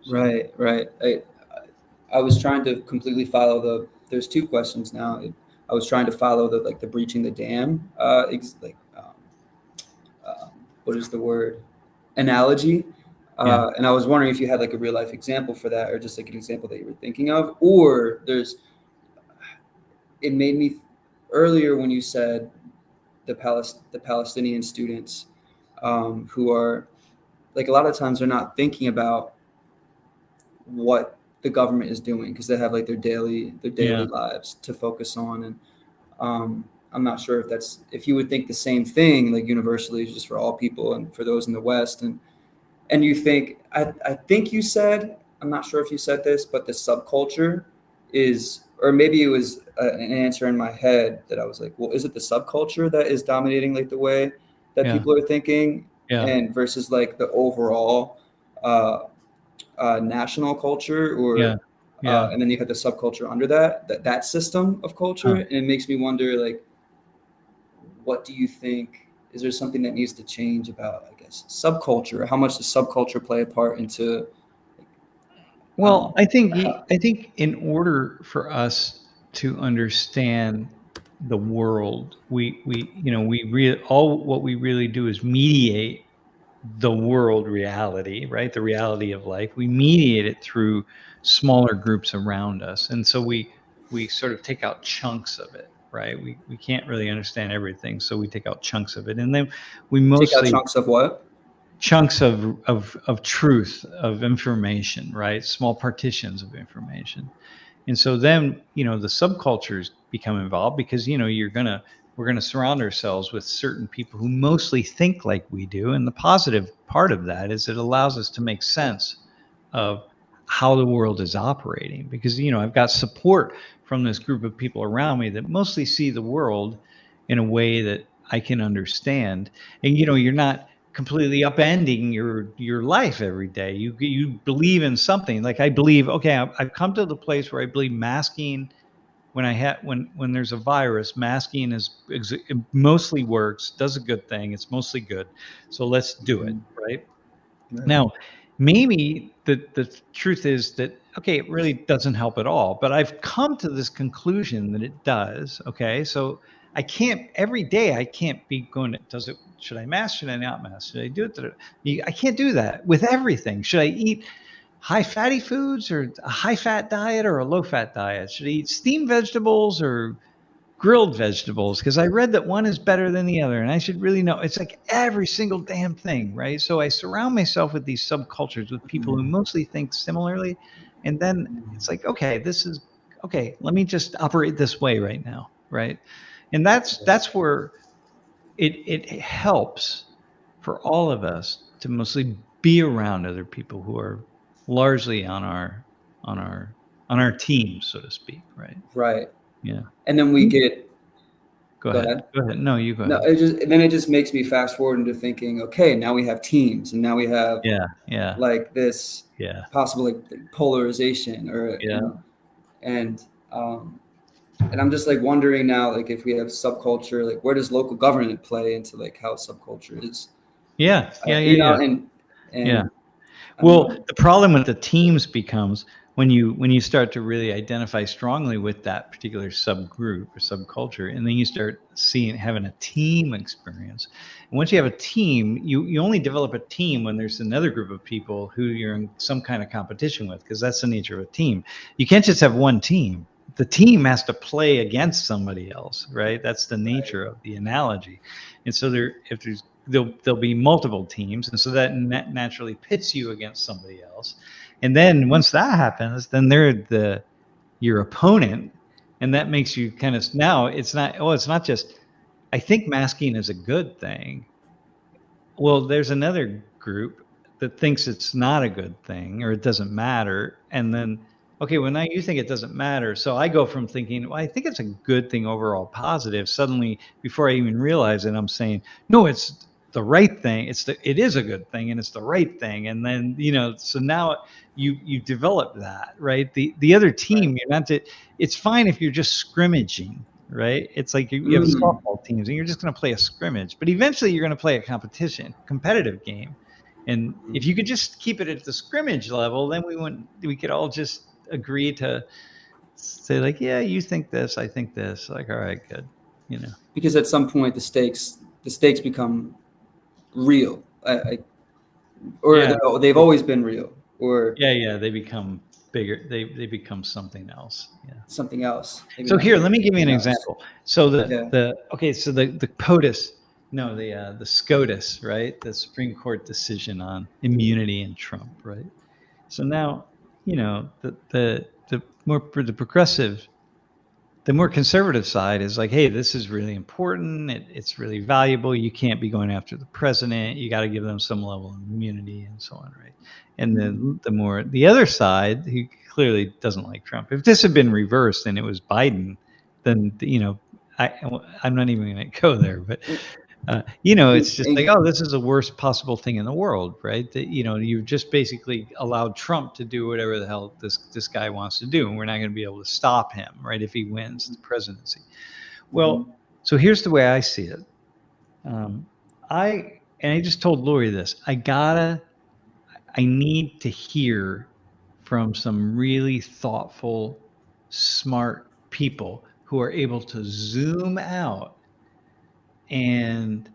So. Right. I was trying to completely follow there's two questions now. I was trying to follow the breaching the dam, what is the word? Analogy. And I was wondering if you had like a real life example for that, or just like an example that you were thinking of, or it made me earlier when you said the Palestinian students, who are like, a lot of times they're not thinking about what the government is doing because they have like their daily lives to focus on. And I'm not sure if you would think the same thing, like universally, just for all people and for those in the West. And you think, I think you said, I'm not sure if you said this, but the subculture is, or maybe it was an answer in my head that I was like, well, is it the subculture that is dominating like the way that people are thinking, and versus like the overall national culture, or and then you have the subculture under that system of culture. And it makes me wonder, like, what do you think? Is there something that needs to change about, I guess, subculture? How much does subculture play a part into? Well, I think in order for us to understand the world, what we really do is mediate the world reality, right? The reality of life. We mediate it through smaller groups around us, and so we sort of take out chunks of it. Right, we can't really understand everything, so we take out chunks of it, and then we mostly take out chunks of what? Chunks of truth, of information, right? Small partitions of information, and so then the subcultures become involved because we're gonna surround ourselves with certain people who mostly think like we do, and the positive part of that is it allows us to make sense of how the world is operating, because I've got support from this group of people around me that mostly see the world in a way that I can understand. And you're not completely upending your life every day. You believe in something. Like, I believe, okay, I've come to the place where I believe masking, when there's a virus, masking it mostly works, does a good thing, it's mostly good, so let's do it, right? Now, maybe the truth is that, okay, it really doesn't help at all, but I've come to this conclusion that it does. Okay, so every day I can't be going, should I mask, should I not mask, should I do it? I can't do that with everything. Should I eat high fatty foods, or a high fat diet, or a low fat diet? Should I eat steamed vegetables or grilled vegetables? Because I read that one is better than the other, and I should really know. It's like every single damn thing, right? So I surround myself with these subcultures, with people who mostly think similarly, and then it's like, okay, let me just operate this way right now, right? And that's where it helps for all of us to mostly be around other people who are largely on our team, so to speak, right? Right. Yeah. And then we get, Go go ahead. ahead. Go ahead. No, you go No, ahead. it just makes me fast forward into thinking, okay, now we have teams, and now we have Yeah. Yeah. like this Yeah. possible like polarization, or Yeah. and and I'm just like wondering now, like if we have subculture, like where does local government play into like how subculture is, Yeah. Yeah. Yeah. you know, Yeah. Yeah. and I don't Well, know. the problem with the teams becomes when you start to really identify strongly with that particular subgroup or subculture, and then you start having a team experience. And once you have a team, you only develop a team when there's another group of people who you're in some kind of competition with, because that's the nature of a team. You can't just have one team. The team has to play against somebody else, right? That's the nature of the analogy. And so there'll be multiple teams, and so that naturally pits you against somebody else. And then once that happens, then they're your opponent, and that makes you kind of, now it's not just, I think masking is a good thing. Well, there's another group that thinks it's not a good thing, or it doesn't matter. And then, okay, well, now you think it doesn't matter. So I go from thinking, well, I think it's a good thing overall, positive. Suddenly, before I even realize it, I'm saying, no, it's the right thing. It is a good thing, and it's the right thing. And then, so now you develop that, right? The other team, it's fine if you're just scrimmaging, right? It's like you have Mm, softball teams, and you're just going to play a scrimmage, but eventually you're going to play a competitive game. And if you could just keep it at the scrimmage level, then we could all just agree to say, like, yeah, you think this, I think this, like, all right, good, because at some point the stakes become real, or yeah, they've always been real, or yeah, they become bigger, they become something else. Yeah. something else. Maybe So not here, bigger, let me give you an something else. example. So Yeah. the POTUS, no, the SCOTUS, right? The Supreme Court decision on immunity and Trump, right? So now, the progressive, the more conservative side is like, hey, this is really important. It's really valuable. You can't be going after the president. You got to give them some level of immunity and so on, right? And then the other side, who clearly doesn't like Trump. If this had been reversed and it was Biden, then I'm not even going to go there. But it's just like, oh, this is the worst possible thing in the world, right? That you've just basically allowed Trump to do whatever the hell this guy wants to do, and we're not going to be able to stop him, right? If he wins the presidency. Mhm. Well, so here's the way I see it. I just told Lori this. I need to hear from some really thoughtful, smart people who are able to zoom out and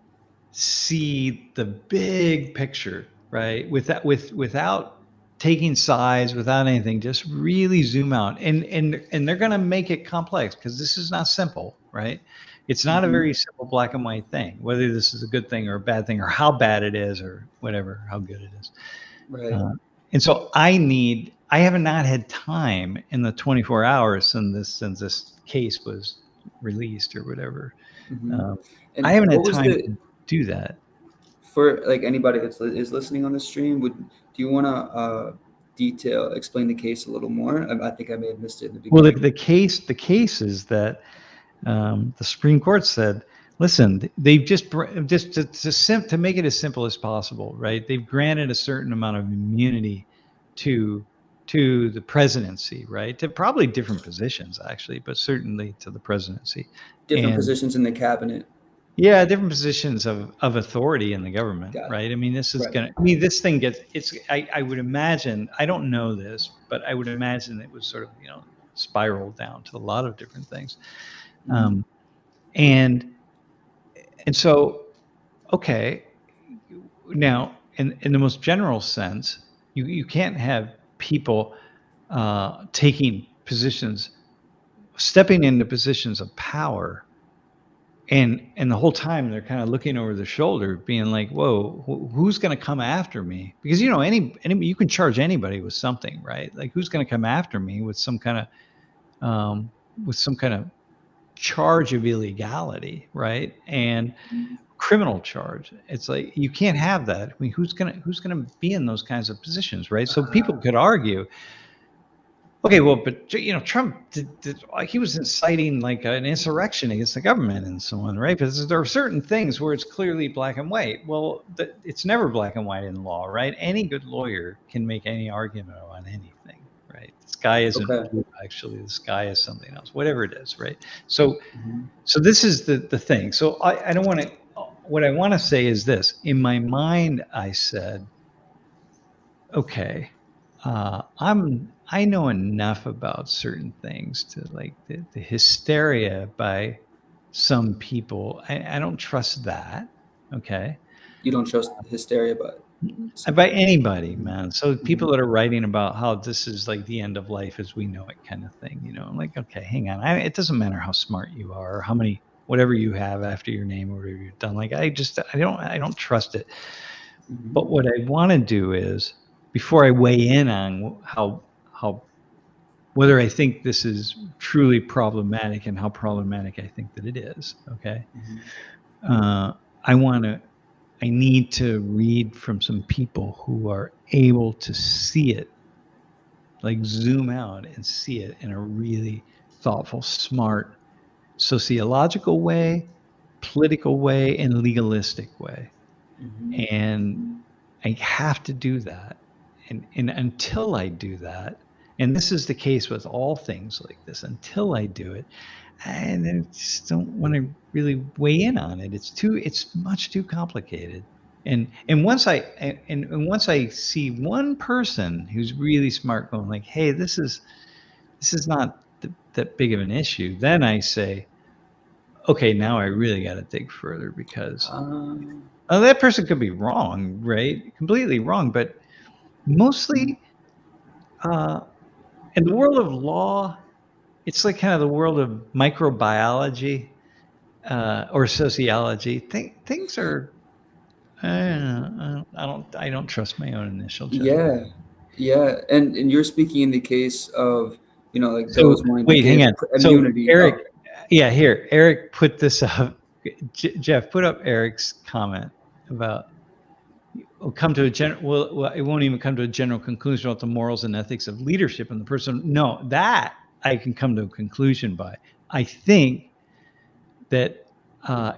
see the big picture, right? Without taking sides, without anything, just really zoom out. And they're going to make it complex, because this is not simple, right? It's not a Mhm. very simple black and white thing, whether this is a good thing or a bad thing, or how bad it is, or whatever, how good it is. Right. And so I have not had time in the 24 hours since this case was released or whatever. Hmm. Um, I And haven't what had was time the to do that. for like anybody is listening on the stream? Do you want to explain the case a little more? I think I may have missed it in the Well, beginning. the case is that the Supreme Court said, listen, they've just to make it as simple as possible, right? They've granted a certain amount of immunity to the presidency, right? To probably different positions, actually, but certainly to the presidency. Different And positions in the cabinet. yeah, different positions of authority in the government, Got it. right? I mean, Right. this thing I would imagine, I don't know this, but I would imagine it was sort of, spiral down to a lot of different things. Mhm. Um, and so, okay, now in the most general sense, you can't have people taking positions, stepping into positions of power, and the whole time they're kind of looking over their shoulder, being like, whoa, who's going to come after me? Because any you can charge anybody with something, right? Like, who's going to come after me with some kind of charge of illegality, right? And criminal charge. It's like you can't have that. I mean, who's gonna be in those kinds of positions, right? So people could argue, okay, well, but Trump he was inciting like an insurrection against the government and so on, right? But there are certain things where it's clearly black and white. Well, it's never black and white in law, right? Any good lawyer can make any argument on anything, right? The sky isn't blue, actually. The sky is something else, whatever it is, right? So this is the thing. So I don't want to. What I want to say is this: in my mind, I said, okay, I know enough about certain things to like the hysteria by some people. I don't trust that. Okay. You don't trust hysteria, but By anybody, man. So people that are writing about how this is like the end of life as we know it kind of thing, I'm like, okay, hang on. It doesn't matter how smart you are or how many, whatever you have after your name or whatever you've done. Like, I don't trust it. But what I want to do is, before I weigh in on how whether I think this is truly problematic and how problematic I think that it is, okay, I need to read from some people who are able to see it, like zoom out and see it in a really thoughtful, smart, sociological way, political way, and legalistic way. And I have to do that. And until I do that, and this is the case with all things like this, until I do it, and I just don't want to really weigh in on it. It's much too complicated. And once I see one person who's really smart going like, hey, this is not that big of an issue, then I say, okay, now I really got to dig further, because that person could be wrong, right? Completely wrong, but mostly in the world of law, it's like kind of the world of microbiology or sociology. Things are. I don't trust my own initial judgment. Yeah, and you're speaking in the case of like So those wanting to wait, hang give on. So immunity. Eric, yeah, here, Eric put this up. Jeff, put up Eric's comment about come to a general. Well, it won't even come to a general conclusion about the morals and ethics of leadership and the person. No, that I can come to a conclusion by. I think that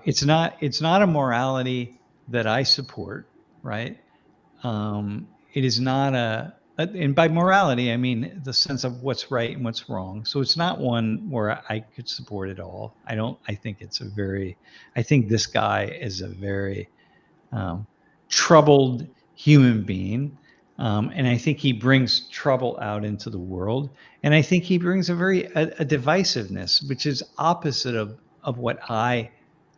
it's not a morality that I support, right? It is not and by morality, I mean the sense of what's right and what's wrong. So it's not one where I could support it all. I think I think this guy is a very troubled human being. And I think he brings trouble out into the world. And I think he brings a divisiveness, which is opposite of what I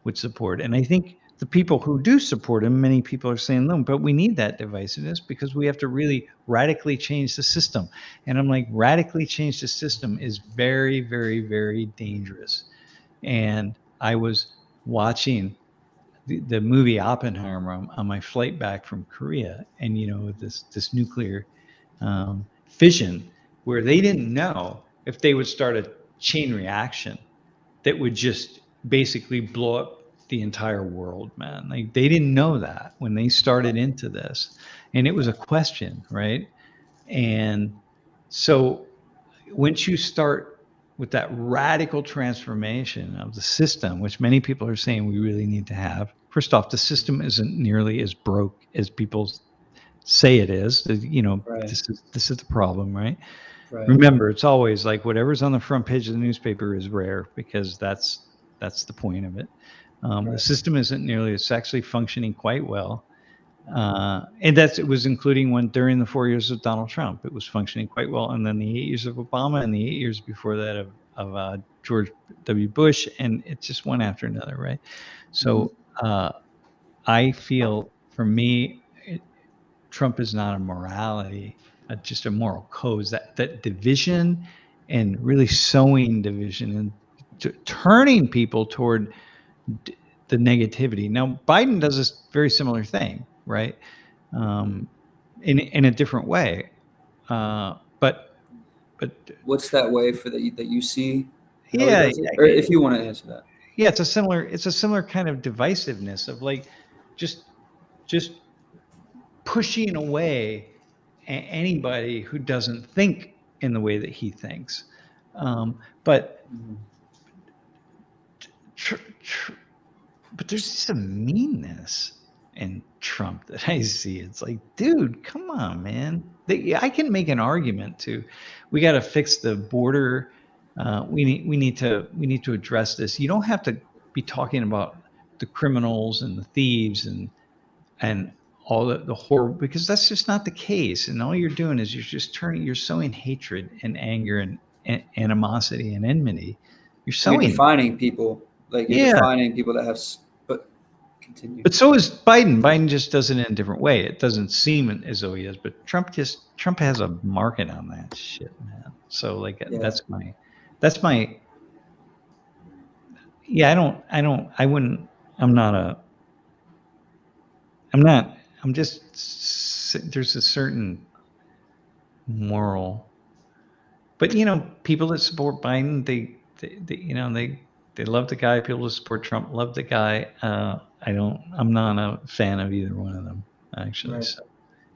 would support. And I think the people who do support him, many people are saying, no, but we need that divisiveness because we have to really radically change the system. And I'm like, radically change the system is very, very, very dangerous. And I was watching the movie Oppenheimer on my flight back from Korea, and this nuclear fission, where they didn't know if they would start a chain reaction that would just basically blow up the entire world, man. Like, they didn't know that when they started into this, and it was a question, right? And so once you start with that radical transformation of the system, which many people are saying we really need to have. First off, the system isn't nearly as broke as people say it is. Right. This is the problem, right? Right. Remember, it's always like whatever's on the front page of the newspaper is rare, because that's the point of it. The system isn't nearly, it's actually functioning quite well. And it was including when during the 4 years of Donald Trump, it was functioning quite well. And then the 8 years of Obama and the 8 years before that of George W. Bush. And it just one after another, right? So I feel, for me, Trump is not a morality, just a moral code. That division, and really sowing division and turning people toward the negativity. Now, Biden does this very similar thing, right? In a different way. But what's that way that you see? how he Yeah, does it? Or if you want to answer that. yeah. It's a similar kind of divisiveness of like just just pushing away anybody who doesn't think in the way that he thinks. But tr- tr- but there's just a meanness in Trump that I see. It's like, dude, come on, man. I can make an argument to, we got to fix the border. We need to address this. You don't have to be talking about the criminals and the thieves and all the horror, because that's just not the case. And all you're doing is you're sowing hatred and anger and animosity and enmity. You're And you're sowing. defining people, like you're Yeah. defining people that have. But continue. But so is Biden. Biden just does it in a different way. It doesn't seem as though he is, but Trump has a market on that shit, man. So like Yeah. that's my yeah. I wouldn't. I'm not a. I'm not. I'm just. There's a certain moral, but people that support Biden, they love the guy. People that support Trump love the guy. I'm not a fan of either one of them, actually. Right. So,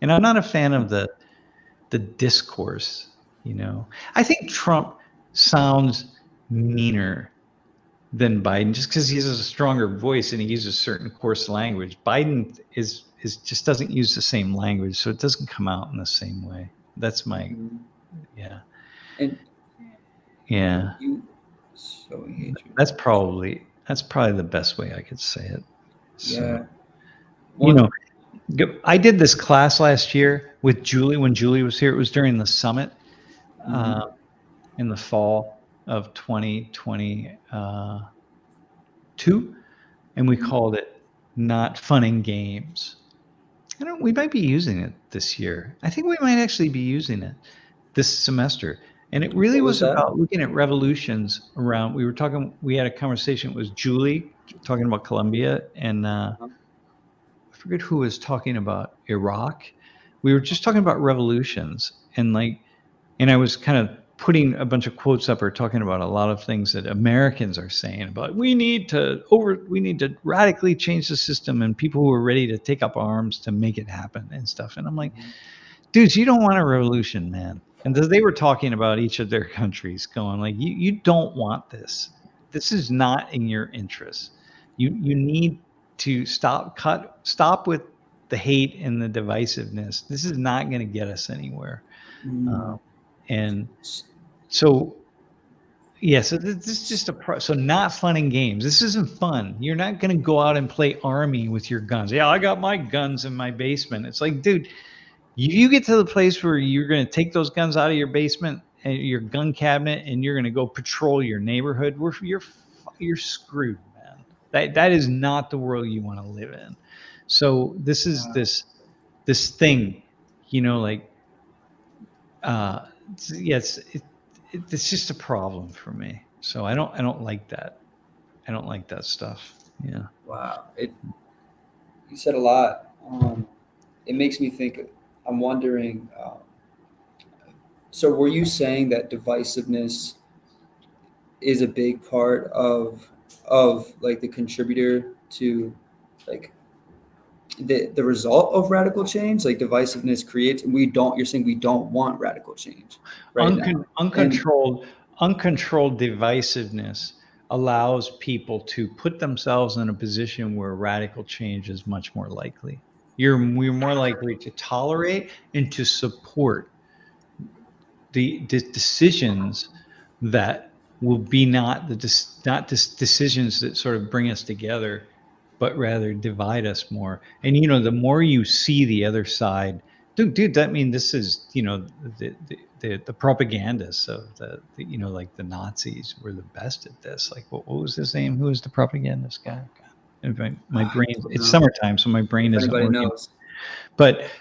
and I'm not a fan of the discourse. I think Trump sounds meaner than Biden just because he has a stronger voice and he uses certain coarse language. Biden is just doesn't use the same language, so it doesn't come out in the same way. That's my yeah. And Yeah. you showing hatred. That's probably the best way I could say it. So, Yeah. I did this class last year with Julie when Julie was here. It was during the summit in the fall of 2022, and we called it "Not Fun and Games." We might be using it this year. I think we might actually be using it this semester. And it really was about looking at revolutions around. We had a conversation. It was Julie talking about Colombia, and I forget who was talking about Iraq. We were just talking about revolutions, and I was kind of putting a bunch of quotes up or talking about a lot of things that Americans are saying about we need to radically change the system, and people who are ready to take up arms to make it happen and stuff. And I'm like, dudes, you don't want a revolution, man. And they were talking about each of their countries, going like, you don't want this. This is not in your interest. You need to stop with the hate and the divisiveness. This is not going to get us anywhere. And so, yeah, so this is just so not fun and games. This isn't fun. You're not going to go out and play army with your guns. Yeah, I got my guns in my basement. It's like, dude, you get to the place where you're going to take those guns out of your basement and your gun cabinet, and you're going to go patrol your neighborhood, you're screwed, man. That is not the world you want to live in. So this is this thing, like, yes, it's just a problem for me. So I don't like that. I don't like that stuff. Yeah. Wow. You said a lot. It makes me think. I'm wondering. So were you saying that divisiveness is a big part of like the contributor to like the result of radical change? Like divisiveness creates. You're saying we don't want radical change right now. Uncontrolled divisiveness allows people to put themselves in a position where radical change is much more likely. We're more likely to tolerate and to support the decisions that will be not decisions that sort of bring us together, but rather divide us more. And the more you see the other side, dude, that mean this is the propagandists of like the Nazis were the best at this. Like what was his name? Who was the propagandist guy? God. My brain. It's summertime, so my brain isn't working. Knows. But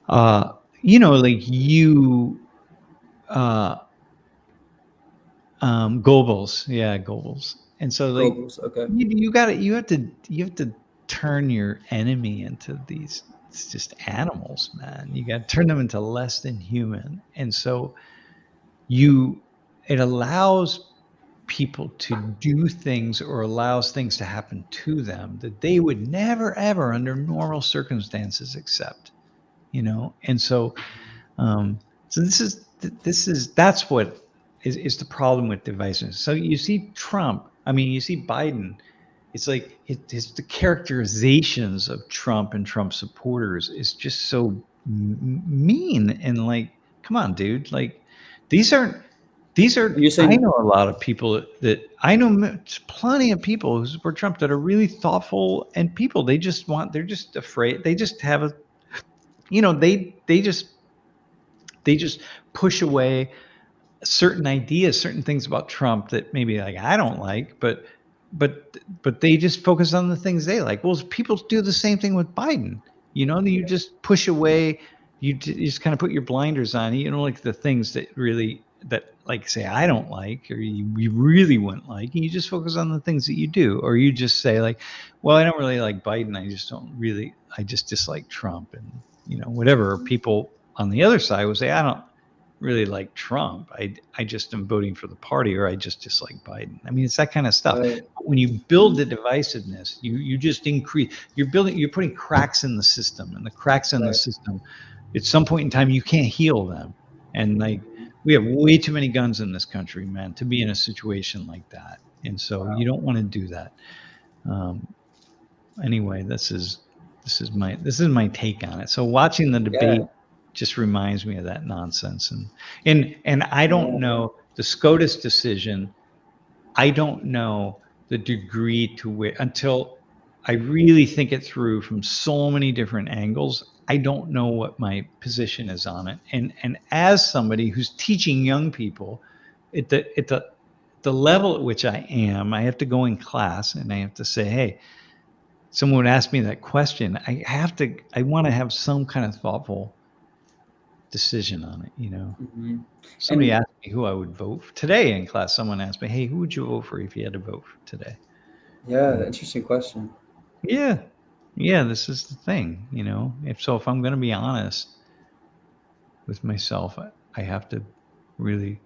like you. Goebbels. And so like okay. you have to turn your enemy into these, it's just animals, man. You got to turn them into less than human. And so it allows people to do things or allows things to happen to them that they would never, ever under normal circumstances accept, And so, so that's what is the problem with divisiveness. So you see Trump, you see Biden, it's like it's the characterizations of Trump and Trump supporters is just so mean and like, come on, dude. Like these are You're I saying know a lot of people that I know plenty of people who support Trump that are really thoughtful and people. They're just afraid. They just have a, they just push away certain ideas, certain things about Trump that maybe like I don't like, but they just focus on the things they like. Well, people do the same thing with Biden. You just push away, you just kind of put your blinders on. Like the things that really that like say I don't like or you really wouldn't like, and you just focus on the things that you do, or you just say like, well, I don't really like Biden. I just dislike Trump, and whatever. People on the other side would say I don't really like Trump. I just am voting for the party, or I just dislike Biden. It's that kind of stuff. right. When you build the divisiveness, you just increase. You're putting cracks in the system, and the cracks in the system, at some point in time, you can't heal them. And like we have way too many guns in this country, man, to be in a situation like that. And so you don't want to do that. Anyway, this is my take on it. So watching the debate just reminds me of that nonsense. And I don't know the SCOTUS decision. I don't know the degree to which, until I really think it through from so many different angles, I don't know what my position is on it. And as somebody who's teaching young people at the level at which I am, I have to go in class and I have to say, hey, someone would ask me that question. I want to have some kind of thoughtful decision on it, Somebody asked me who I would vote for today in class. Someone asked me, hey, who would you vote for if you had to vote for today? Yeah, interesting question. Yeah, this is the thing, if I'm going to be honest with myself, I have to really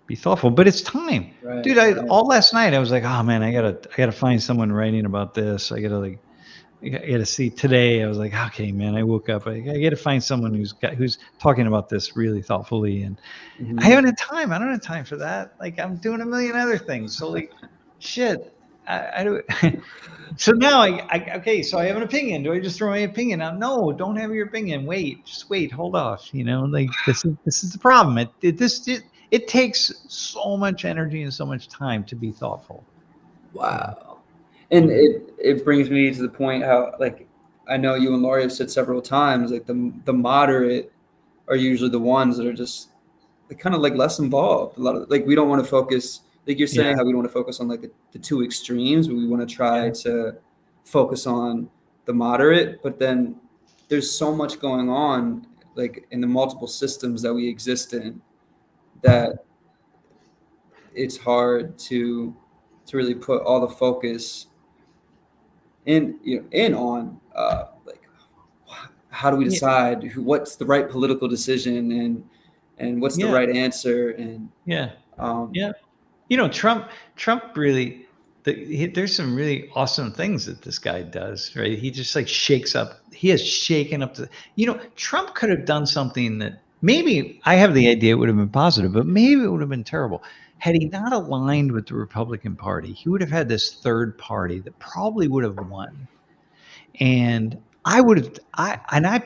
be thoughtful. But it's time, dude. All last night I was like, oh man, I gotta find someone writing about this. I gotta see today. I was like, okay, man. I woke up. I gotta find someone who's talking about this really thoughtfully, and I haven't had time. I don't have time for that. Like I'm doing a million other things. So like, shit. I do. So now okay. So I have an opinion. Do I just throw my opinion out? No, don't have your opinion. Just wait. Hold off. Like this is the problem. It takes so much energy and so much time to be thoughtful. Wow. And it brings me to the point how, like, I know you and Laurie have said several times, like the moderate are usually the ones that are just kind of like less involved. A lot of like we don't want to focus, like you're saying, how we don't want to focus on like the two extremes, but we want to try to focus on the moderate. But then there's so much going on, like in the multiple systems that we exist in, that it's hard to really put all the focus in on like how do we decide what's the right political decision and what's the right answer and Trump really there's some really awesome things that this guy does, right? He just like he has shaken up Trump could have done something that maybe I have the idea it would have been positive, but maybe it would have been terrible. Had he not aligned with the Republican Party, he would have had this third party that probably would have won. And I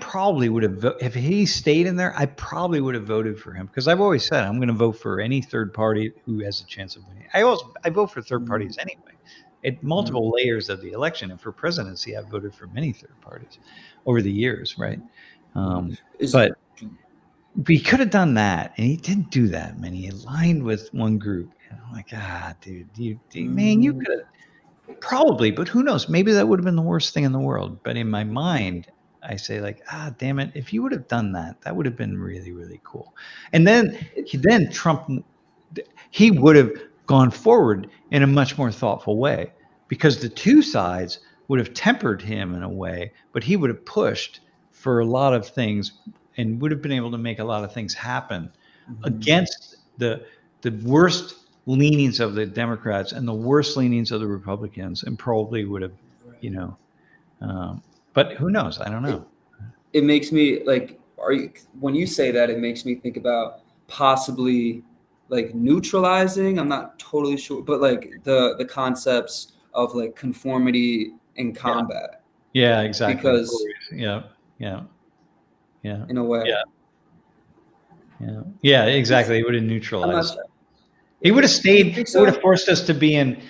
probably would have, if he stayed in there, I probably would have voted for him, because I've always said I'm going to vote for any third party who has a chance of winning. I vote for third parties anyway, at multiple layers of the election. And for presidency, I've voted for many third parties over the years, right? But he could have done that, and he didn't do that. Man, he aligned with one group. And I'm like, dude, man, you could have probably, but who knows? Maybe that would have been the worst thing in the world. But in my mind, I say like, damn it, if you would have done that, that would have been really, really cool. And then Trump, he would have gone forward in a much more thoughtful way, because the two sides would have tempered him in a way, but he would have pushed for a lot of things and would have been able to make a lot of things happen against the worst leanings of the Democrats and the worst leanings of the Republicans, and probably would have, you know, but who knows? I don't know. It makes me like, when you say that, it makes me think about possibly like neutralizing. I'm not totally sure, but like the concepts of like conformity in combat. Yeah, exactly. Because yeah, in a way, yeah, exactly. It would have I'm neutralized. not. He would have stayed. Think It would so? have forced us to be in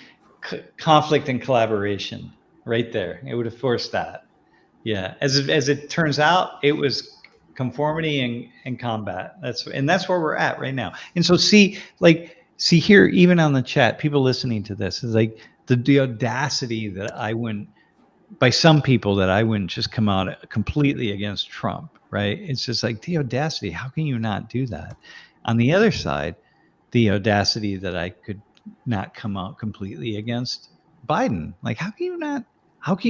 conflict and collaboration right there. It would have forced that. Yeah. As it turns out, it was conformity and combat. That's where we're at right now. And so see here, even on the chat, people listening to this is like the audacity that I wouldn't, by some people, that I wouldn't just come out completely against Trump, right? It's just like the audacity. How can you not do that? On the other side, the audacity that I could not come out completely against Biden. Like, how can you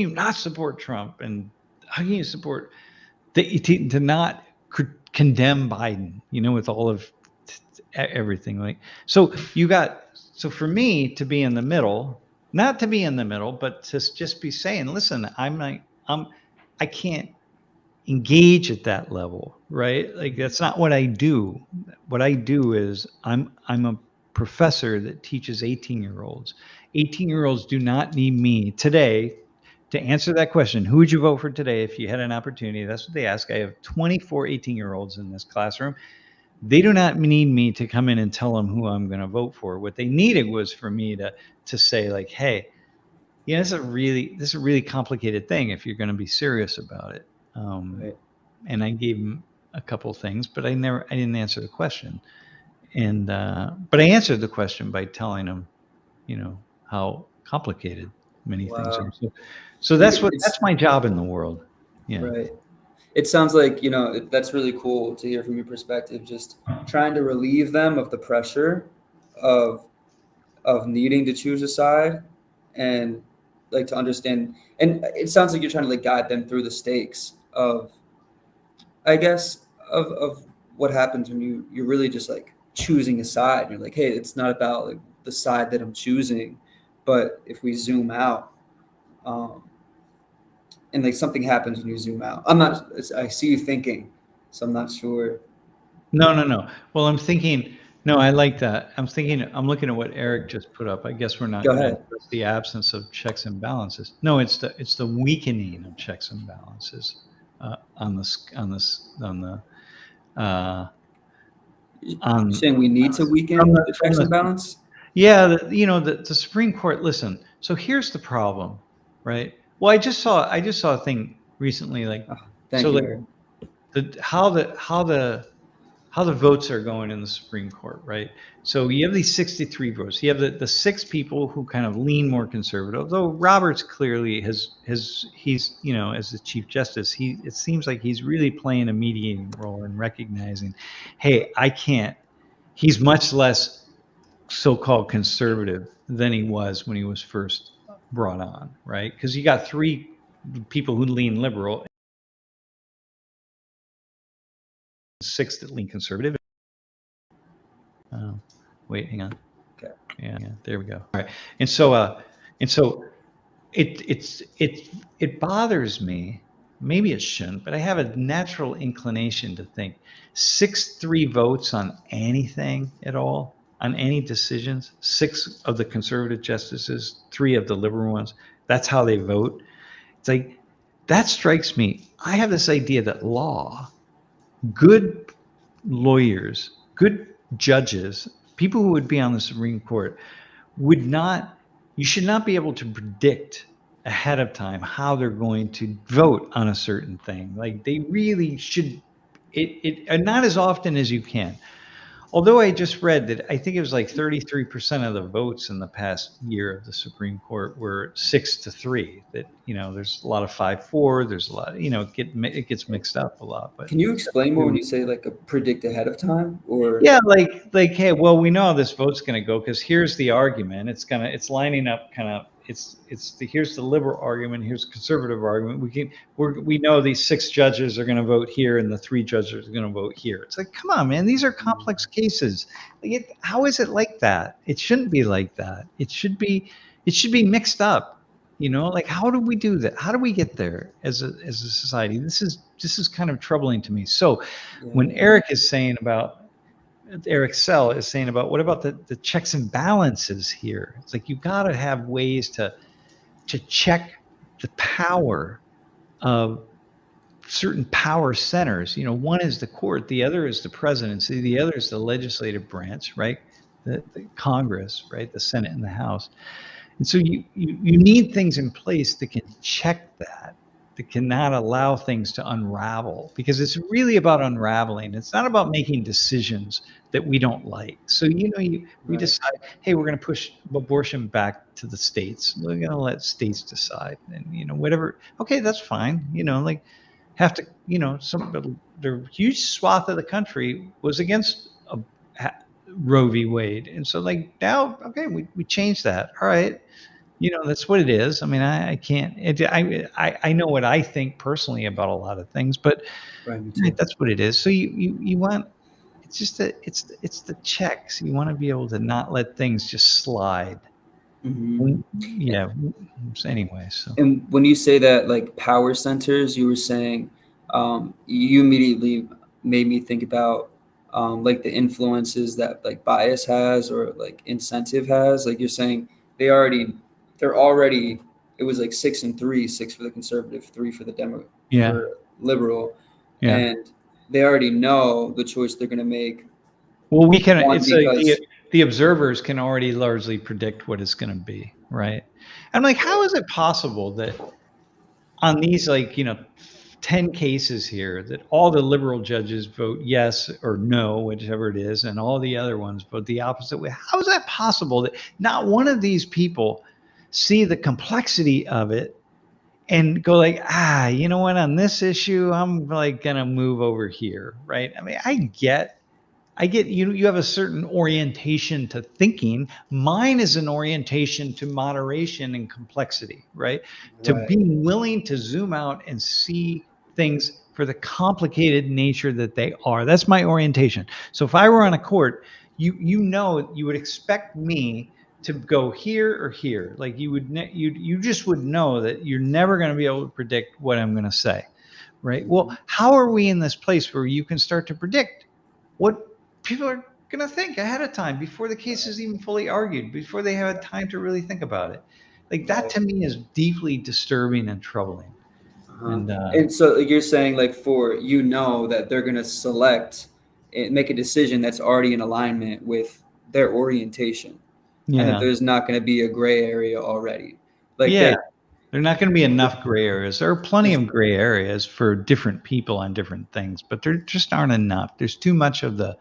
not support Trump, and how can you support to not condemn Biden, with all of everything? Like, so for me to be in the middle, not to be in the middle, but to just be saying, listen, I can't engage at that level, right? Like, that's not what I do. What I do is I'm a professor that teaches 18-year-olds. 18-year-olds do not need me today to answer that question. Who would you vote for today if you had an opportunity? That's what they ask. I have 24 18-year-olds in this classroom. They do not need me to come in and tell them who I'm going to vote for. What they needed was for me to say, like, hey, this is a really complicated thing if you're going to be serious about it. Right. And I gave him a couple things, but I didn't answer the question. And but I answered the question by telling him, how complicated many things are. So that's my job in the world. Yeah. Right. It sounds like, that's really cool to hear from your perspective, just trying to relieve them of the pressure of needing to choose a side, and like to understand. And it sounds like you're trying to like guide them through the stakes of, I guess, of what happens when you're really just like choosing a side. You're like, hey, it's not about like the side that I'm choosing, but if we zoom out, and like something happens when you zoom out. I see you thinking, so I'm not sure. No. Well, I'm thinking, no, I like that. I'm looking at what Eric just put up. I guess we're not Go going to ahead. address the absence of checks and balances. No, it's the weakening of checks and balances on the You're saying we need to weaken the checks and balance? Yeah, the Supreme Court. Listen, so here's the problem, right? Well, I just saw a thing recently, like, Thank so you, like Eric. how the votes are going in the Supreme Court, right? So you have these 63 votes. You have the 6 people who kind of lean more conservative. Though Roberts clearly he's as the Chief Justice, it seems like he's really playing a mediating role in recognizing, hey, he's much less so-called conservative than he was when he was first brought on, right? Because you got 3 people who lean liberal, 6 that lean conservative. Wait, hang on. Okay. Yeah, there we go. All right. And so it bothers me. Maybe it shouldn't, but I have a natural inclination to think 6-3 votes on anything at all, on any decisions, 6 of the conservative justices, 3 of the liberal ones, that's how they vote. It's like, that strikes me. I have this idea that good lawyers, good judges, people who would be on the Supreme Court you should not be able to predict ahead of time how they're going to vote on a certain thing. Like, they really should, and not as often as you can. Although I just read that I think it was like 33% of the votes in the past year of the Supreme Court were 6-3. That, there's a lot of 5-4. There's a lot, it gets mixed up a lot. But can you explain more when you say like a predict ahead of time, or? Yeah, like, hey, well, we know how this vote's going to go because here's the argument. It's lining up kind of here's the liberal argument, here's the conservative argument. We know these 6 judges are going to vote here and the 3 judges are going to vote here. It's like, come on, man, these are complex cases. Like, how is it like that? It shouldn't be like that. It should be mixed up. Like, how do we do that? How do we get there as a society? This is kind of troubling to me. So when Eric Sell is saying about, what about the checks and balances here? It's like, you've got to have ways to check the power of certain power centers. One is the court, the other is the presidency, the other is the legislative branch, right? The Congress, right? The Senate and the House. And so you need things in place that can check that cannot allow things to unravel, because it's really about unraveling. It's not about making decisions that we don't like. So, we decide, hey, we're going to push abortion back to the states. We're going to let states decide, and, whatever. Okay, that's fine. Have to, the huge swath of the country was against Roe v. Wade. And so, now, okay, we changed that. All right. That's what it is. I mean, I can't. I know what I think personally about a lot of things, but that's what it is. So you want. It's just that it's the checks. You want to be able to not let things just slide. Yeah. Anyway, so. And when you say that, like, power centers, you were saying, you immediately made me think about like the influences that, like, bias has, or like incentive has. Like, you're saying they're already, it was like 6-3, 6 for the conservative, 3 for the for liberal. Yeah. And they already know the choice they're going to make. Well, the observers can already largely predict what it's going to be, right? I'm like, how is it possible that on these, 10 cases here, that all the liberal judges vote yes or no, whichever it is, and all the other ones vote the opposite way? How is that possible that not one of these people see the complexity of it and go like, you know what, on this issue, I'm like going to move over here, right? I mean, I get you have a certain orientation to thinking. Mine is an orientation to moderation and complexity, right? To being willing to zoom out and see things for the complicated nature that they are. That's my orientation. So if I were on a court, you would expect me to go here or here. Like, you just would know that you're never going to be able to predict what I'm going to say, right? Well, how are we in this place where you can start to predict what people are going to think ahead of time, before the case is even fully argued, before they have had time to really think about it? Like, that to me is deeply disturbing and troubling. And so you're saying, like, that they're going to select and make a decision that's already in alignment with their orientation. And that there's not going to be a gray area already. Like, there are not going to be enough gray areas. There are plenty of gray areas for different people on different things, but there just aren't enough. There's too much of the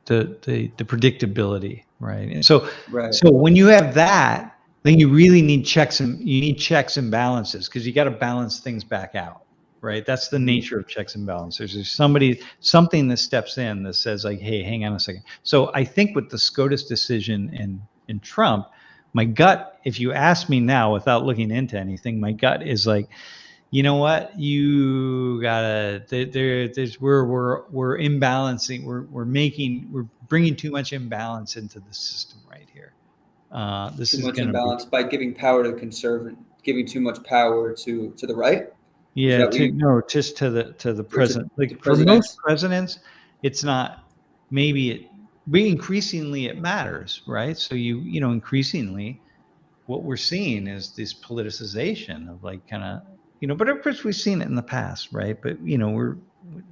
predictability, right? And so when you have that, then you really need checks and balances, because you got to balance things back out, right? That's the nature of checks and balances. There's something that steps in that says, like, hey, hang on a second. So I think with the SCOTUS decision in Trump, my gut, if you ask me now without looking into anything, my gut is like, you know what, you gotta, we're imbalancing, we're bringing too much imbalance into the system right here. This is going to imbalance by giving power to the conservative, giving too much power to the right. Yeah, just to the president. Like, for most presidents, it's not. Maybe increasingly it matters, right? So increasingly, what we're seeing is this politicization of, like, kind of, but of course we've seen it in the past, right? But we're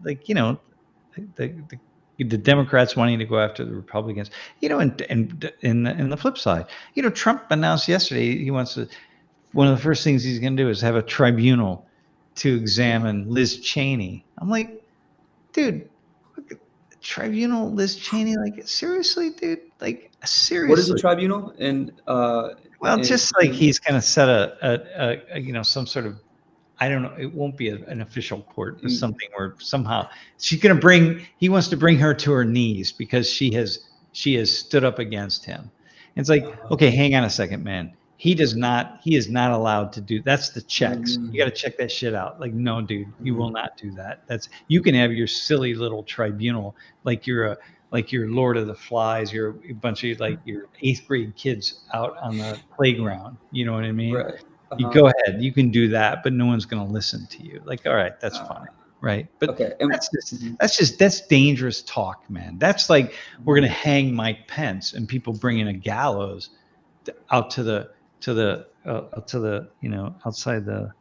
like, the Democrats wanting to go after the Republicans, and in the flip side, Trump announced yesterday he wants to. One of the first things he's going to do is have a tribunal to examine Liz Cheney. I'm like, dude, tribunal, Liz Cheney? Like, seriously, dude? Like, seriously? What is a tribunal? Just like he's going to set a some sort of, I don't know, it won't be an official court, but something where somehow he wants to bring her to her knees because she has stood up against him. And it's like, okay, hang on a second, man. he is not allowed to do. That's the checks. You got to check that shit out. Like, no, dude, you will not do that. You can have your silly little tribunal, like you're Lord of the Flies. You're a bunch of like your 8th grade kids out on the playground. You know what I mean? Right. You go ahead, you can do that, but no one's going to listen to you. Like, all right, that's fine. Right. But Okay. that's dangerous talk, man. That's like, we're going to hang Mike Pence and people bringing a gallows out to the outside the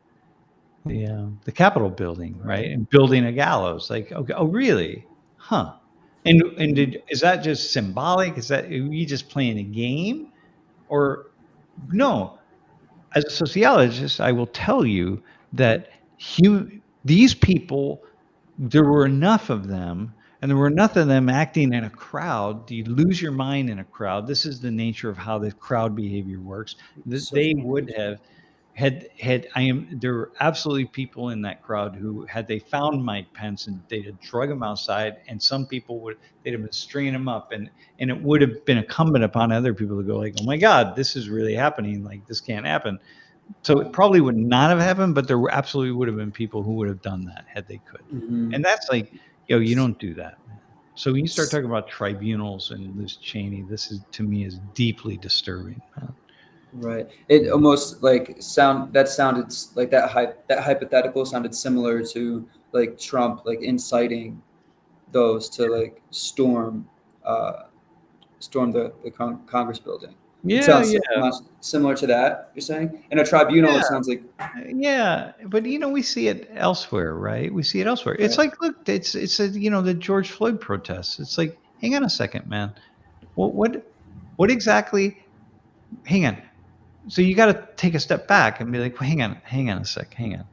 Capitol building, right? And building a gallows. Like, okay, oh really? Huh. And is that just symbolic? Are you just playing a game? Or no? As a sociologist, I will tell you that these people, there were enough of them, and there were enough of them acting in a crowd. Do you lose your mind in a crowd? This is the nature of how the crowd behavior works. They would have there were absolutely people in that crowd who, had they found Mike Pence and they'd have drug him outside, and some people they'd have been stringing him up, and it would have been incumbent upon other people to go like, oh my God, this is really happening. Like, this can't happen. So it probably would not have happened, but there absolutely would have been people who would have done that had they could. And that's like, you don't do that, man. So when you start talking about tribunals and Liz Cheney, this is, to me, is deeply disturbing, man. Right. It almost like sounded like that hypothetical sounded similar to like Trump, like inciting those to like storm the Congress building. It sounds much similar to that, you're saying? In a tribunal, it sounds like. Yeah, but we see it elsewhere, right? We see it elsewhere. It's like, look, it's the George Floyd protests. It's like, hang on a second, man. What exactly? Hang on. So you got to take a step back and be like, well, hang on a sec, hang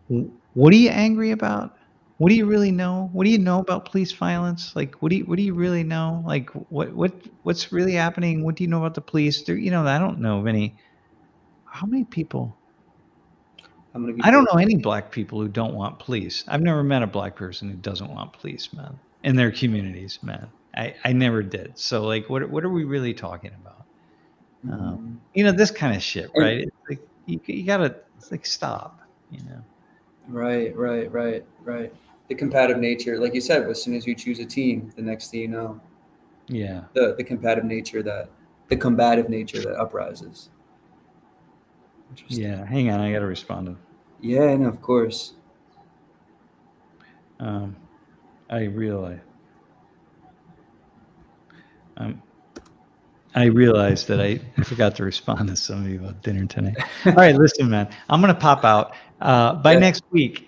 on. What are you angry about? What do you really know? What do you know about police violence? Like, what do you really know? Like, what's really happening? What do you know about the police? I don't know of any. How many people? I don't know any black people who don't want police. I've never met a black person who doesn't want police, man, in their communities, man. I never did. So, like, what are we really talking about? This kind of shit, right? It's like, you gotta, like, stop, Right. The combative nature, like you said, as soon as you choose a team, the next thing you know, the combative nature that uprises. Yeah, hang on, I gotta respond to. Yeah, no, of course. I realized that I forgot to respond to somebody about dinner tonight. All right, listen, man, I'm gonna pop out. By next week,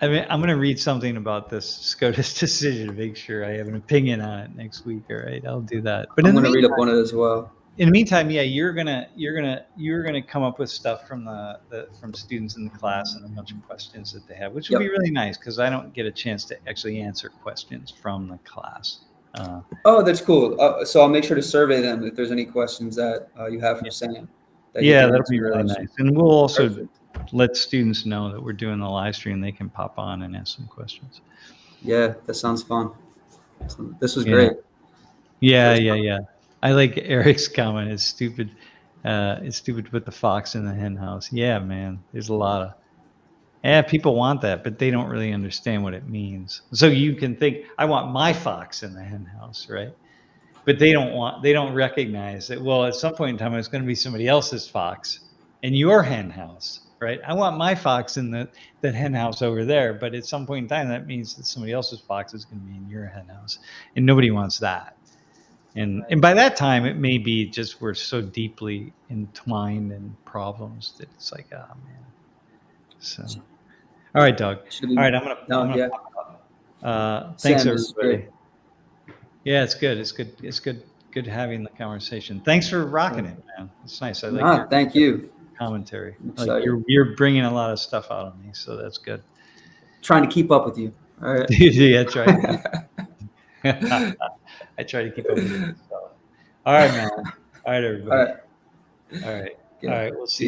I'm gonna read something about this SCOTUS decision to make sure I have an opinion on it next week. All right, I'll do that. But I'm gonna read up on it as well. In the meantime, yeah, you're gonna come up with stuff from from students in the class and a bunch of questions that they have, which would be really nice, because I don't get a chance to actually answer questions from the class. Oh, that's cool. So I'll make sure to survey them if there's any questions that you have for Sam. That'll be really nice. And we'll also let students know that we're doing the live stream. They can pop on and ask some questions. Yeah, that sounds fun. This was great. Yeah. I like Eric's comment. It's stupid. It's stupid to put the fox in the hen house. Yeah, man. There's a lot of. People want that, but they don't really understand what it means. So you can think, I want my fox in the hen house, right? But they don't recognize that, well, at some point in time, it's going to be somebody else's fox in your hen house, right? I want my fox in that hen house over there, but at some point in time, that means that somebody else's fox is going to be in your hen house, and nobody wants that. And by that time, it may be just we're so deeply entwined in problems that it's like, oh man. So, all right, Doug. All right, I'm gonna pop up. Thanks, Sam, everybody. Yeah, it's good. It's good having the conversation. Thanks for rocking it, man. It's nice. I like thank you. Commentary. Like, you're bringing a lot of stuff out of me, so that's good. Trying to keep up with you. All right. Yeah, that's right. I try to keep up with you. So. All right, man. All right, everybody. All right. We'll see you.